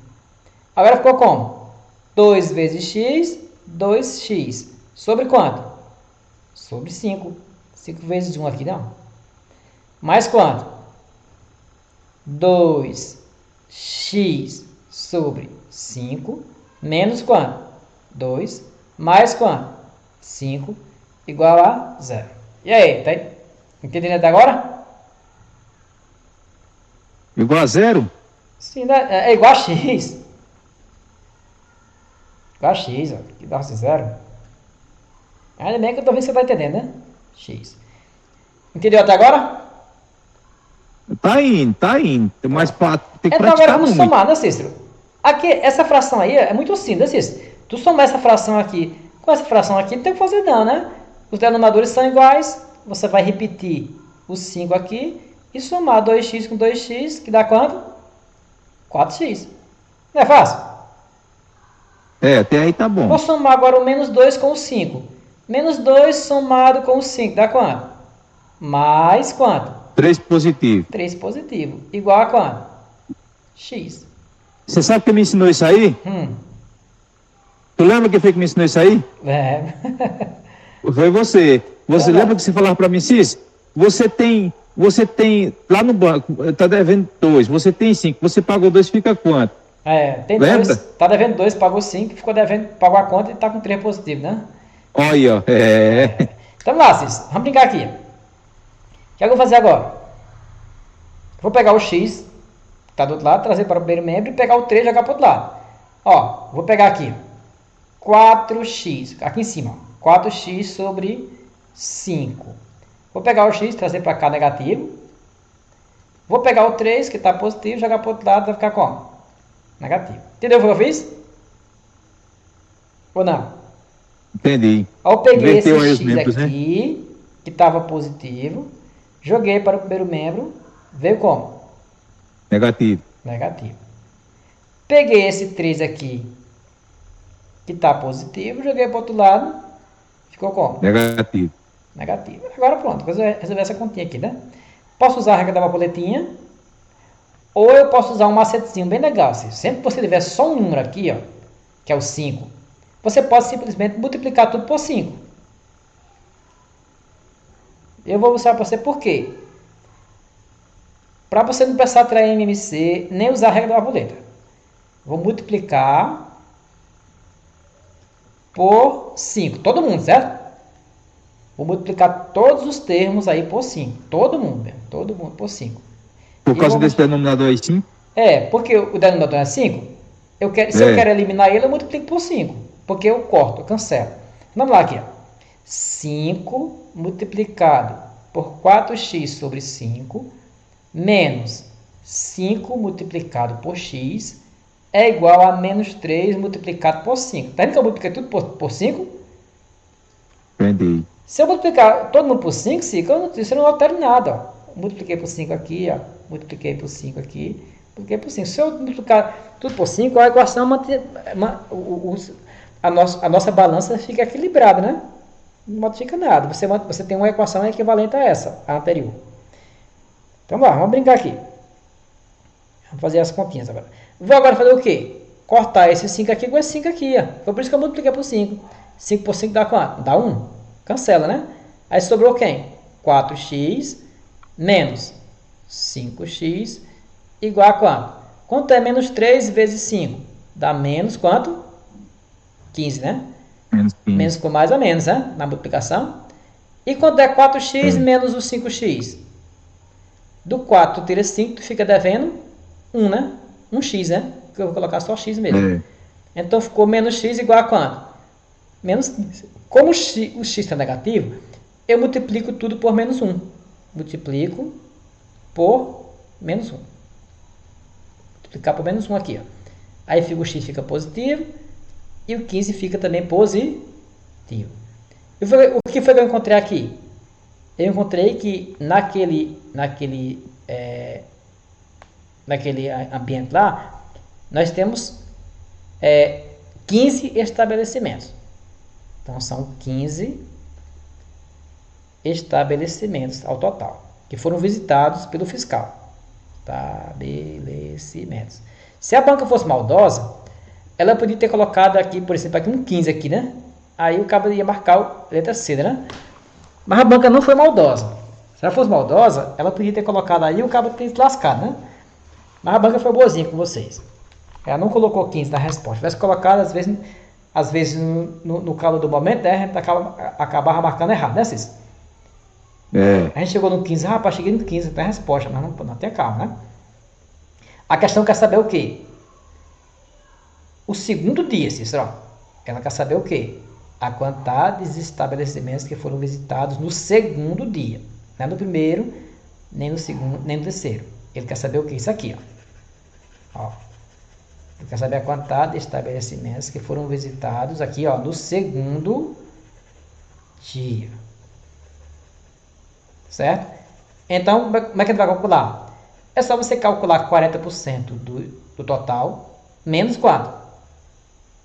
S2: Agora ficou como? 2 vezes x, 2x. Sobre quanto? Sobre 5. 5 vezes 1 aqui, não. Mais quanto? 2x sobre 5. Menos quanto? 2. Mais quanto? 5. Igual a 0. E aí, tá entendendo até agora?
S1: Igual a 0?
S2: Sim, é igual a x. Igual a x, ó. Que dá 0. Ainda bem que eu tô vendo que você tá entendendo, né? X. Entendeu até agora?
S1: Tá indo. Mas tem que
S2: Então agora
S1: praticar
S2: vamos
S1: muito.
S2: somar, né, Cícero? Aqui, essa fração aí é muito simples, né, Cícero? Tu somar essa fração aqui com essa fração aqui, não tem o que fazer não, né? Os denominadores são iguais. Você vai repetir os 5 aqui e somar 2x com 2x, que dá quanto? 4x. Não é fácil?
S1: Até aí tá bom.
S2: Vou somar agora o menos 2 com o 5. Menos 2 somado com o 5 dá quanto? Mais quanto?
S1: 3 positivo.
S2: 3 positivo. Igual a quanto? X.
S1: Você sabe quem me ensinou isso aí? Tu lembra quem foi que me ensinou isso aí?
S2: É.
S1: Foi você. Você lembra que você falava para mim, Cis? Você tem lá no banco, tá devendo 2, você tem 5, você pagou 2, fica quanto?
S2: Tem 2, tá devendo 2, pagou 5, ficou devendo, pagou a conta e tá com 3 positivo, né?
S1: Olha, ó.
S2: Então vamos lá, Cis, vamos brincar aqui. O que é que eu vou fazer agora? Vou pegar o x, que tá do outro lado, trazer para o primeiro membro e pegar o 3 e jogar para o outro lado. Ó, vou pegar aqui, 4x, aqui em cima, 4x sobre 5. Vou pegar o x, trazer para cá negativo. Vou pegar o 3, que está positivo, jogar para o outro lado, vai ficar como? Negativo. Entendeu o que eu fiz? Ou não?
S1: Entendi.
S2: Eu peguei esse x
S1: membros,
S2: aqui, né? Que estava positivo, joguei para o primeiro membro, veio como?
S1: Negativo.
S2: Negativo. Peguei esse 3 aqui, que está positivo, joguei para o outro lado, ficou como?
S1: Negativo.
S2: Negativo. Agora pronto, vou resolver essa continha aqui, né? Posso usar a regra da borboletinha, ou eu posso usar um macetezinho bem legal. Sempre que você tiver só um número aqui, ó, que é o 5, você pode simplesmente multiplicar tudo por 5. Eu vou mostrar para você por quê. Para você não precisar trair MMC, nem usar a regra da borboleta. Vou multiplicar por 5. Todo mundo, certo? Vou multiplicar todos os termos aí por 5. Todo mundo por 5.
S1: Por causa desse denominador aí, sim?
S2: Porque o denominador é 5. Se eu quero eliminar ele, eu multiplico por 5. Porque eu corto, eu cancelo. Vamos lá aqui. Ó. 5 multiplicado por 4x sobre 5 menos 5 multiplicado por x é igual a menos 3 multiplicado por 5. Tá vendo que eu multipliquei tudo por 5?
S1: Entendi.
S2: Se eu multiplicar todo mundo por 5, isso não altera nada. Ó. Multipliquei por 5 aqui, ó. Multipliquei por 5 aqui. Multipliquei por 5. Se eu multiplicar tudo por 5, a equação a nossa balança fica equilibrada, né? Não modifica nada. Você tem uma equação equivalente a essa, a anterior. Então vamos brincar aqui. Vamos fazer as continhas agora. Vou agora fazer o quê? Cortar esse 5 aqui com esse 5 aqui. Ó. Foi por isso que eu multipliquei por 5. 5 por 5 dá quanto? Dá 1. Cancela, né? Aí sobrou quem? 4x menos 5x igual a quanto? Quanto é menos 3 vezes 5? Dá menos quanto? 15, né?
S1: Menos 15.
S2: Menos com mais a menos, né? Na multiplicação. E quanto é 4x menos o 5x? Do 4 tu tira 5, tu fica devendo 1, né? 1x, né? Porque eu vou colocar só x mesmo. Então ficou menos x igual a quanto? Menos 15. Como o x está negativo, eu multiplico tudo por menos 1. Multiplico por menos 1. Multiplicar por menos 1 aqui. Ó. Aí o x fica positivo e o 15 fica também positivo. O que foi que eu encontrei aqui? Eu encontrei que naquele ambiente lá, nós temos 15 estabelecimentos. Então, são 15 estabelecimentos ao total, que foram visitados pelo fiscal. Estabelecimentos. Se a banca fosse maldosa, ela podia ter colocado aqui, por exemplo, aqui um 15 aqui, né? Aí o cabo ia marcar a letra C, né? Mas a banca não foi maldosa. Se ela fosse maldosa, ela podia ter colocado aí e o cabo ter se lascado, né? Mas a banca foi boazinha com vocês. Ela não colocou 15 na resposta. Se tivesse colocado, às vezes no calor do momento, né, a gente acabava marcando errado, né, Cis? A gente chegou no 15, rapaz, cheguei no 15, tem a resposta, mas não tem calma, né? A questão quer saber o quê? O segundo dia, Cícero, ela quer saber o quê? A quantidade de estabelecimentos que foram visitados no segundo dia. Não é no primeiro, nem no segundo, nem no terceiro. Ele quer saber o que? Isso aqui, ó. Ele quer saber a quantidade de estabelecimentos que foram visitados aqui, ó, no segundo dia. Certo? Então, como é que ele vai calcular? É só você calcular 40% do total, menos quanto?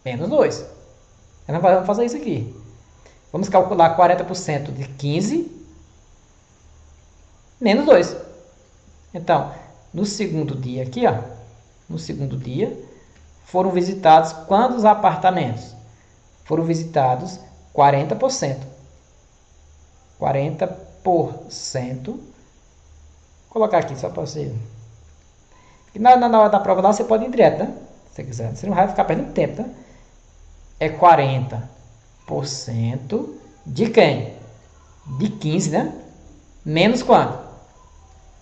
S2: Menos 2. Nós vamos fazer isso aqui. Vamos calcular 40% de 15 menos 2. Então, no segundo dia aqui, ó, no segundo dia, foram visitados quantos apartamentos? Foram visitados 40%. 40%. Vou colocar aqui só para você. E na hora da prova lá, você pode ir direto, né? Se você quiser. Você não vai ficar perdendo tempo, tá? É 40% de quem? De 15, né? Menos quanto?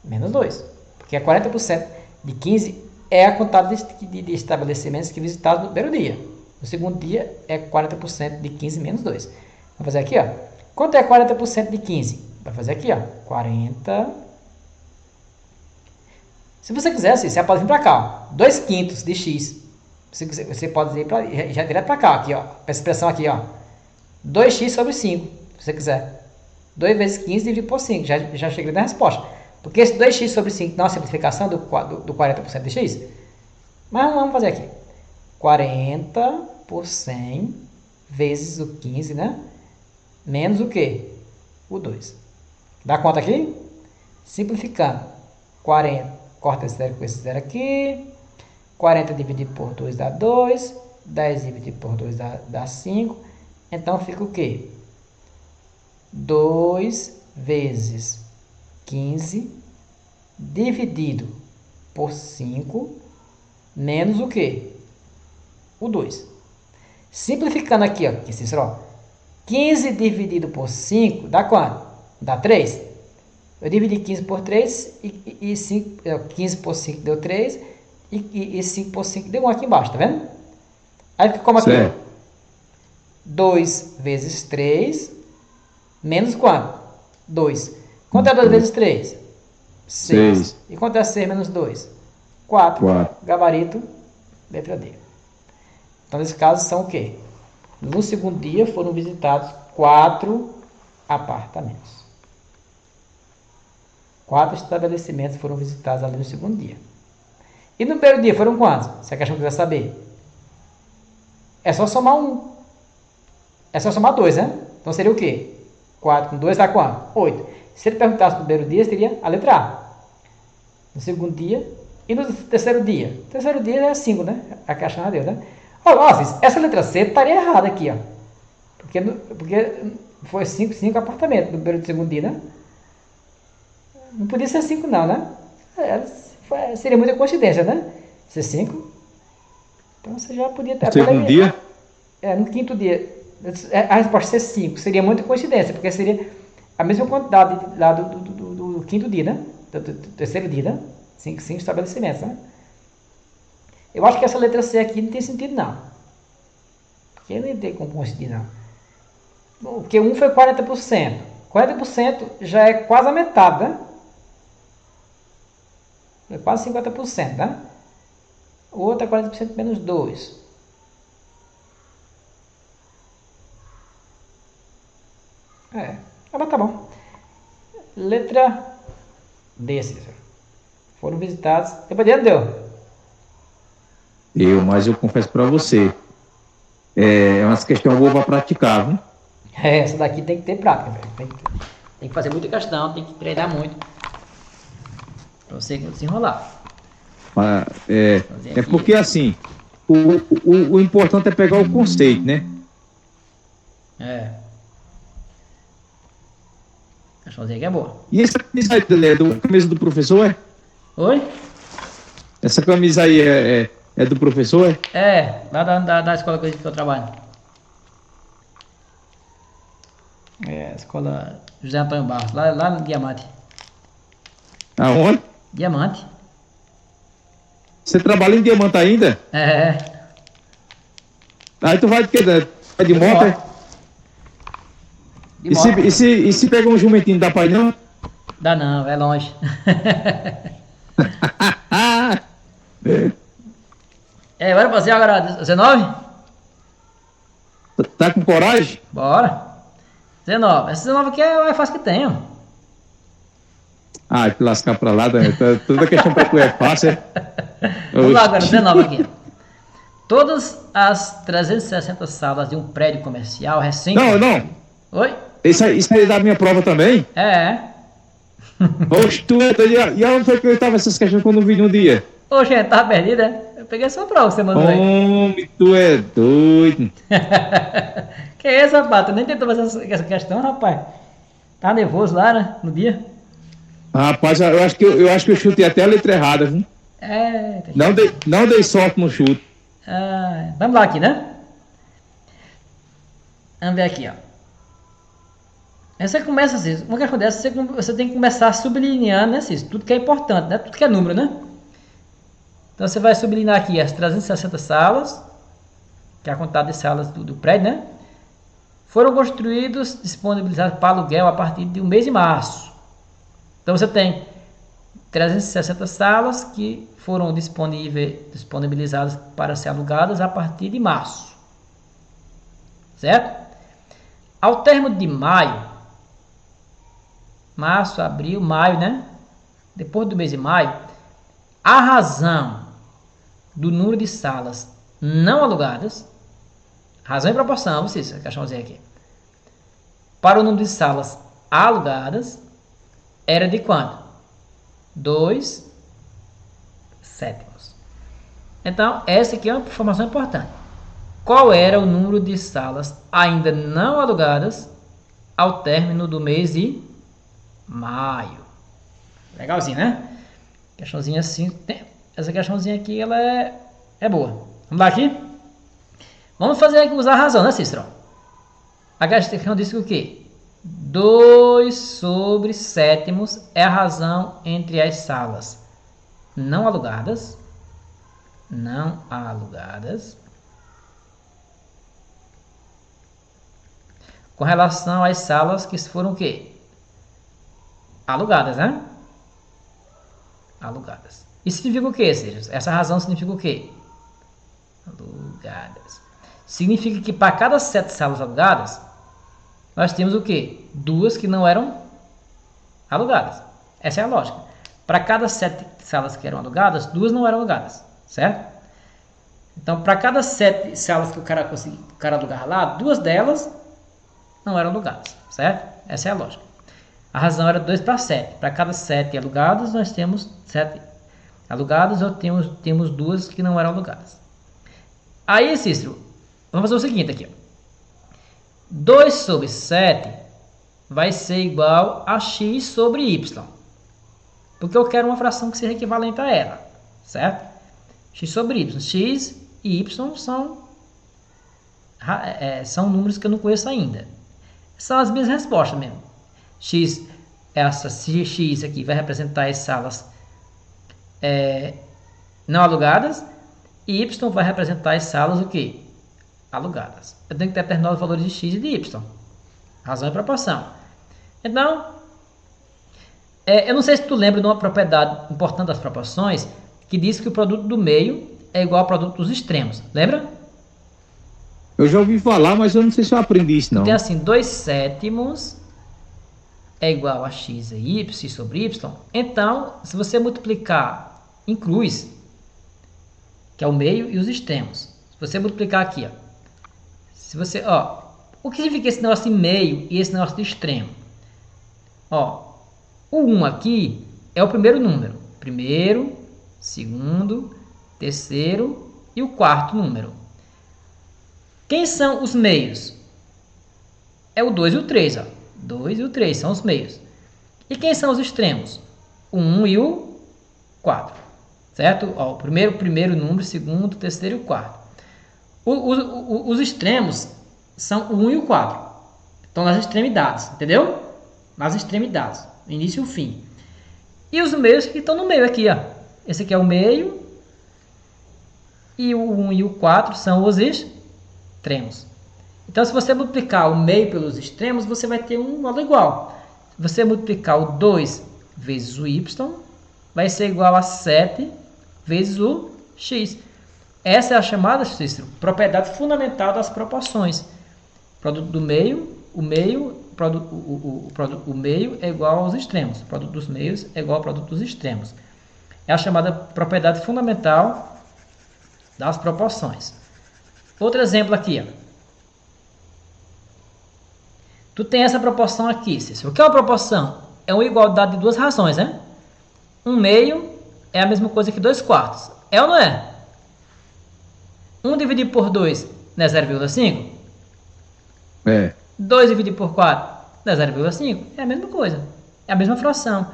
S2: Menos 2. Porque 40% de 15 é a quantidade de estabelecimentos que visitados no primeiro dia. No segundo dia é 40% de 15 menos 2. Vamos fazer aqui, ó. Quanto é 40% de 15? Vai fazer aqui, ó. 40. Se você quiser, assim, você pode vir para cá, ó. 2/5 de x. Você pode ir já direto para cá, aqui, ó. Essa expressão aqui, ó. 2x sobre 5, se você quiser. 2 vezes 15 dividido por 5. Já cheguei na resposta. Porque esse 2x sobre 5 não é uma simplificação do 40% de x. Mas vamos fazer aqui. 40 por 100 vezes o 15, né? Menos o quê? O 2. Dá conta aqui? Simplificando. 40. Corta esse zero com esse zero aqui. 40 dividido por 2 dá 2. 10 dividido por 2 dá 5. Então fica o quê? 2 vezes 15 dividido por 5 menos o quê? O 2. Simplificando aqui, ó, Cícero, ó, 15 dividido por 5 dá quanto? Dá 3. Eu dividi 15 por 3 e 15 por 5 deu 3 e 5 por 5 deu 1 aqui embaixo, tá vendo? Aí fica como aqui?
S1: Certo.
S2: 2 vezes 3 menos quanto? 2. Quanto é 2 vezes 3? 6. E quanto é 6 menos 2? 4. Gabarito, letra D. Então, nesse caso, são o quê? No segundo dia foram visitados 4 apartamentos. 4 estabelecimentos foram visitados ali no segundo dia. E no primeiro dia foram quantos? Se a questão quiser saber. É só somar 1. É só somar 2, né? Então seria o quê? 4 com 2 dá quanto? 8. Se ele perguntasse no primeiro dia, seria a letra A. No segundo dia. E no terceiro dia? No terceiro dia é 5, né? A questão deu, né? Nossa, essa letra C estaria errada aqui, ó. Porque foi 5 apartamentos no primeiro e segundo dia, né? Não podia ser 5 não, né? Seria muita coincidência, né? Ser 5. Então você já podia ter...
S1: No segundo dia?
S2: No quinto dia. A resposta ser 5. Seria muita coincidência, porque seria a mesma quantidade lá do quinto dia, né? Do terceiro dia, né? 5 estabelecimentos, né? Eu acho que essa letra C aqui não tem sentido, não. Porque não tem como coincidir, não. Porque 1 foi 40%. 40% já é quase a metade, né? É quase 50%, né? O outro é 40% menos 2. Mas tá bom. Letra D, Cícero. Foram visitados. Depois deu?
S1: Mas eu confesso para você, é uma questão boa para praticar, viu?
S2: Essa daqui tem que ter prática, velho. Tem que fazer muita questão, tem que treinar muito. Pra você desenrolar.
S1: É porque assim, o importante é pegar o conceito, né?
S2: A questãozinha aqui é boa.
S1: E essa camisa aí, camisa do professor, é?
S2: Oi?
S1: Essa camisa aí é do professor, é?
S2: Lá da escola que eu trabalho. A escola José Antônio Barros, lá no Diamante.
S1: Aonde?
S2: Diamante.
S1: Você trabalha em Diamante ainda? Aí tu vai de quê? Vai de moto, é? E se pegar um jumentinho, dá pra ir não?
S2: Dá não, é longe. Bora fazer agora 19?
S1: Tá com coragem?
S2: Bora. 19. Essa 19 aqui é o mais fácil que tem, ó.
S1: Te lascar pra lá, toda questão pra tu é fácil, é?
S2: Vamos lá agora, 19 aqui. Todas as 360 salas de um prédio comercial recém...
S1: Não.
S2: Oi?
S1: Isso aí é da minha prova também? Oxe, e aonde foi que eu tava essas questões quando eu vi um dia?
S2: Oxe, tava perdida, né? Eu peguei a sua prova, você mandou aí.
S1: Homem, tu é doido.
S2: Que isso, rapaz? Tu nem tentou fazer essa questão, rapaz? Tá nervoso lá, né? No dia?
S1: Rapaz, eu acho que eu chutei até a letra errada, viu? Não dei sorte no chute.
S2: Vamos lá aqui, né? Vamos ver aqui, ó. Aí você começa assim, uma questão dessa, você tem que começar sublinhando, né, Cícero? Tudo que é importante, né? Tudo que é número, né? Então você vai sublinhar aqui as 360 salas, que é a quantidade de salas do prédio, né? Foram construídos, disponibilizados para aluguel a partir de um mês de março. Então você tem 360 salas que foram disponibilizadas para ser alugadas a partir de março. Certo? Ao término de maio, março, abril, maio, né? Depois do mês de maio, a razão do número de salas não alugadas, razão e proporção, vocês, a questãozinha aqui, para o número de salas alugadas, era de quanto? 2/7. Então, essa aqui é uma informação importante. Qual era o número de salas ainda não alugadas ao término do mês de maio? Legalzinho, né? Questãozinha assim. Essa questãozinha aqui, ela é boa. Vamos lá aqui? Vamos fazer aqui, usar a razão, né, Cícero? A questão disse o quê? 2 sobre sétimos é a razão entre as salas não alugadas, com relação às salas que foram o quê? Alugadas, né? Alugadas. Isso significa o quê, Sérgio? Essa razão significa o quê? Alugadas. Significa que para cada 7 salas alugadas, nós temos o quê? 2 que não eram alugadas. Essa é a lógica. Para cada 7 salas que eram alugadas, 2 não eram alugadas, certo? Então, para cada 7 salas que o cara alugar lá, 2 delas não eram alugadas, certo? Essa é a lógica. A razão era 2 para 7. Para cada 7 alugados, nós temos 7 alugados ou temos 2 que não eram alugadas. Aí, Cícero, vamos fazer o seguinte aqui. Ó. 2 sobre 7 vai ser igual a x sobre y. Porque eu quero uma fração que seja equivalente a ela, certo? X sobre y. X e y são números que eu não conheço ainda. São as minhas respostas mesmo. X aqui vai representar as salas não alugadas e y vai representar as salas o quê? Alugadas. Eu tenho que determinar os valores de x e de y. Razão e proporção. Então, eu não sei se tu lembra de uma propriedade importante das proporções que diz que o produto do meio é igual ao produto dos extremos. Lembra?
S1: Eu já ouvi falar, mas eu não sei se eu aprendi isso, não.
S2: Então, assim, 2 sétimos é igual a x e y, x sobre y. Então, se você multiplicar em cruz, que é o meio e os extremos. Se você multiplicar aqui, ó. Se você, ó, o que significa esse negócio de meio e esse negócio de extremo? Ó, o 1 aqui é o primeiro número. Primeiro, segundo, terceiro e o quarto número. Quem são os meios? É o 2 e o 3, ó. 2 e o 3 são os meios. E quem são os extremos? O 1 e o 4. Certo? Ó, o primeiro número, segundo, terceiro e o quarto. Os extremos são o 1 e o 4. Estão nas extremidades, entendeu? Nas extremidades, início e o fim. E os meios que estão no meio aqui, ó. Esse aqui é o meio. E o 1 e o 4 são os extremos. Então, se você multiplicar o meio pelos extremos, você vai ter um valor igual. Se você multiplicar o 2 vezes o y, vai ser igual a 7 vezes o x. Essa é a chamada, Cícero, propriedade fundamental das proporções. Produto do meio, o meio é igual aos extremos. O produto dos meios é igual ao produto dos extremos. É a chamada propriedade fundamental das proporções. Outro exemplo aqui, ó. Tu tem essa proporção aqui, Cícero. O que é uma proporção? É uma igualdade de duas razões, né? 1 meio é a mesma coisa que 2 quartos. É ou não é? 1 dividido por 2 não é 0,5?
S1: É.
S2: 2 dividido por 4 não é 0,5? É a mesma coisa. É a mesma fração.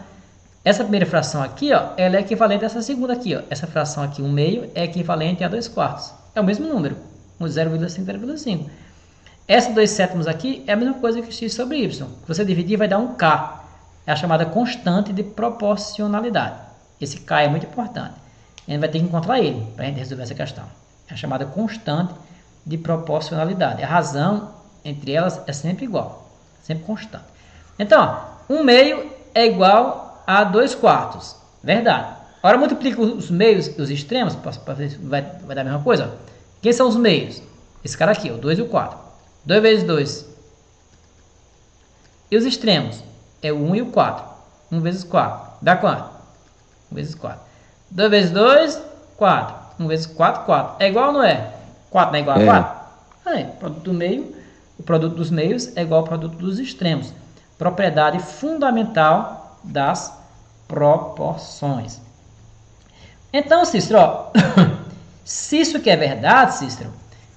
S2: Essa primeira fração aqui, ó, ela é equivalente a essa segunda aqui, ó. Essa fração aqui, 1 meio, é equivalente a 2 quartos. É o mesmo número. 0,5, 0,5. Essa 2 sétimos aqui é a mesma coisa que x sobre y. Você dividir vai dar um k. É a chamada constante de proporcionalidade. Esse k é muito importante. A gente vai ter que encontrar ele para a gente resolver essa questão. É a chamada constante de proporcionalidade. A razão entre elas é sempre igual. Sempre constante. Então, 1 meio é igual a 2 quartos. Verdade. Agora multiplica os meios e os extremos para ver se vai dar a mesma coisa. Quem são os meios? Esse cara aqui, o 2 e o 4. 2 vezes 2. E os extremos? É o 1 e o 4. 1 vezes 4. Dá quanto? 1 vezes 4. 2 vezes 2, 4. 1 vezes 4, 4. É igual ou não é? 4 não é igual a 4? Aí, produto do meio, o produto dos meios é igual ao produto dos extremos. Propriedade fundamental das proporções. Então, Cícero, ó, se isso aqui é verdade, Cícero,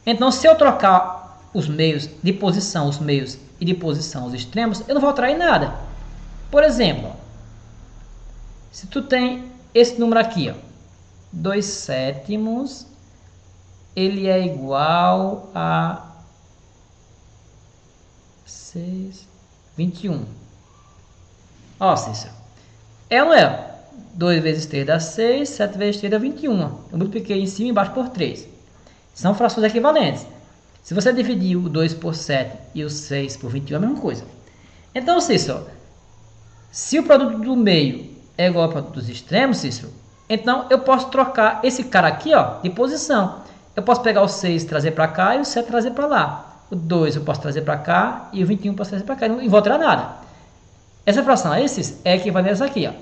S2: então se eu trocar os meios de posição, os meios e de posição os extremos, eu não vou alterar em nada. Por exemplo, ó, se tu tem esse número aqui, ó, 2 sétimos ele é igual a 6, 21. Ó, Cícero. É ou não é? 2 vezes 3 dá 6, 7 vezes 3 dá 21. Eu multipliquei em cima e embaixo por 3. São frações equivalentes. Se você dividir o 2 por 7 e o 6 por 21, é a mesma coisa. Então, Cícero, se o produto do meio é igual ao produto dos extremos, Cícero, então eu posso trocar esse cara aqui, ó, de posição. Eu posso pegar o 6 e trazer para cá e o 7 trazer para lá. O 2 eu posso trazer para cá e o 21 eu posso trazer para cá. Não vou alterar nada. Essa fração aí, Cícero, é equivalente a essa aqui, ó.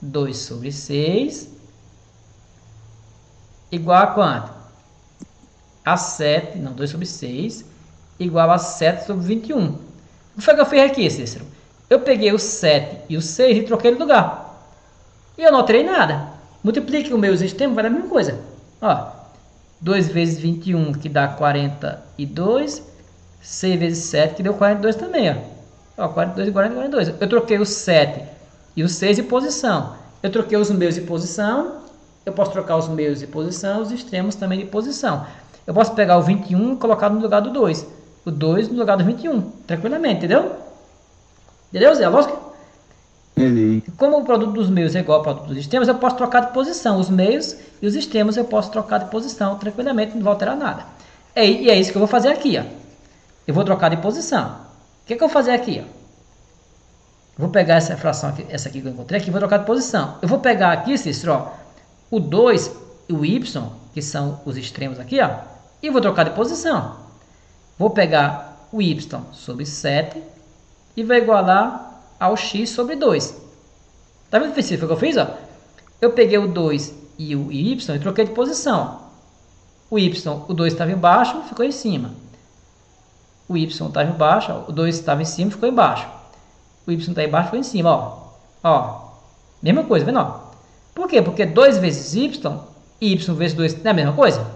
S2: 2 sobre 6 igual a quanto? A 7, não, 2 sobre 6 igual a 7 sobre 21. O que foi que eu fiz aqui, Cícero? Eu peguei o 7 e o 6 e troquei de lugar. E eu não alterei nada. Multiplique o meu extremo, vai dar a mesma coisa. Ó, 2 vezes 21, que dá 42. 6 vezes 7, que deu 42 também, ó. Ó, 42 e 42. Eu troquei o 7 e o 6 de posição. Eu troquei os meios de posição. Eu posso trocar os meios de posição, os extremos também de posição. Eu posso pegar o 21 e colocar no lugar do 2. O 2 no lugar do 21. Tranquilamente, entendeu? Entendeu, Zé? Lógico. Como o produto dos meios é igual ao produto dos extremos, eu posso trocar de posição. Os meios e os extremos eu posso trocar de posição tranquilamente, não vou alterar nada. E é isso que eu vou fazer aqui, ó. Eu vou trocar de posição. O que eu vou fazer aqui, ó? Vou pegar essa fração aqui, essa aqui que eu encontrei aqui, vou trocar de posição. Eu vou pegar aqui, Cícero, ó, o 2 e o y, que são os extremos aqui, ó, e vou trocar de posição. Vou pegar o y sobre 7 e vou igualar ao x sobre 2. Tá vendo o que eu fiz, ó? Eu peguei o 2 e o y e troquei de posição. O y, o 2 estava embaixo, ficou em cima. O y estava embaixo, ó, o 2 estava em cima, ficou embaixo. O y está embaixo, ficou em cima, ó. Ó, mesma coisa, vendo, ó? Por quê? Porque 2 vezes y, e y vezes 2 não é a mesma coisa?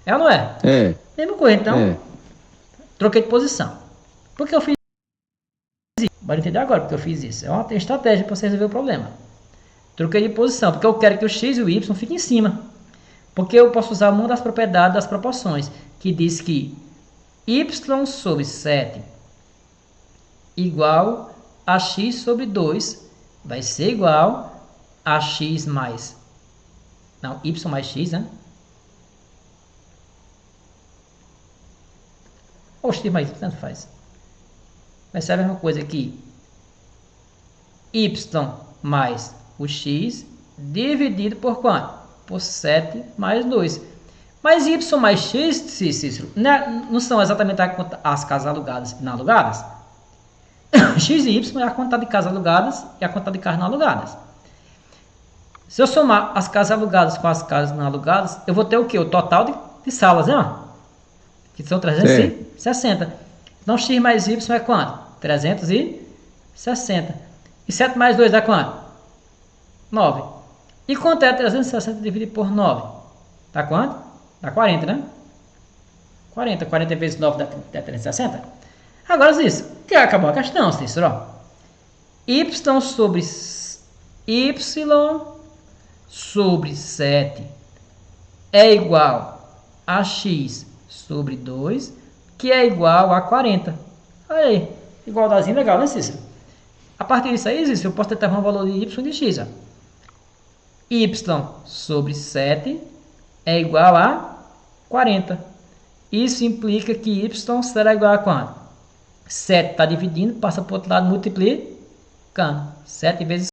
S2: É ou não é?
S1: É.
S2: Mesma coisa, então, troquei de posição. Por que eu fiz isso? Bora entender agora porque eu fiz isso. É uma estratégia para você resolver o problema. Troquei de posição, porque eu quero que o x e o y fiquem em cima. Porque eu posso usar uma das propriedades das proporções, que diz que y sobre 7 igual a x sobre 2 vai ser igual a x mais... Não, y mais x, né? Ou x mais y, tanto faz. Vai ser a mesma coisa aqui. Y mais o x dividido por quanto? Por 7 mais 2. Mas y mais x, Cícero, não são exatamente as casas alugadas e não alugadas? X e y é a quantidade de casas alugadas e a quantidade de casas não alugadas. Se eu somar as casas alugadas com as casas não alugadas, eu vou ter o quê? O total de salas, né? Que são 360. Então, x mais y é quanto? 360. E 7 mais 2 dá quanto? 9. E quanto é 360 dividido por 9? Dá quanto? Dá 40, né? 40. 40 vezes 9 dá 360. Agora, isso. Que acabou a questão, Cícero, ó. Y sobre 7 é igual a x sobre 2, que é igual a 40. Olha aí, igualdadezinha legal, né, Cícero? A partir disso aí, Cícero, eu posso tentar um valor de y e de x, ó. Y sobre 7 é igual a 40. Isso implica que y será igual a quanto? 7 está dividindo, passa para o outro lado multiplicando. 7 vezes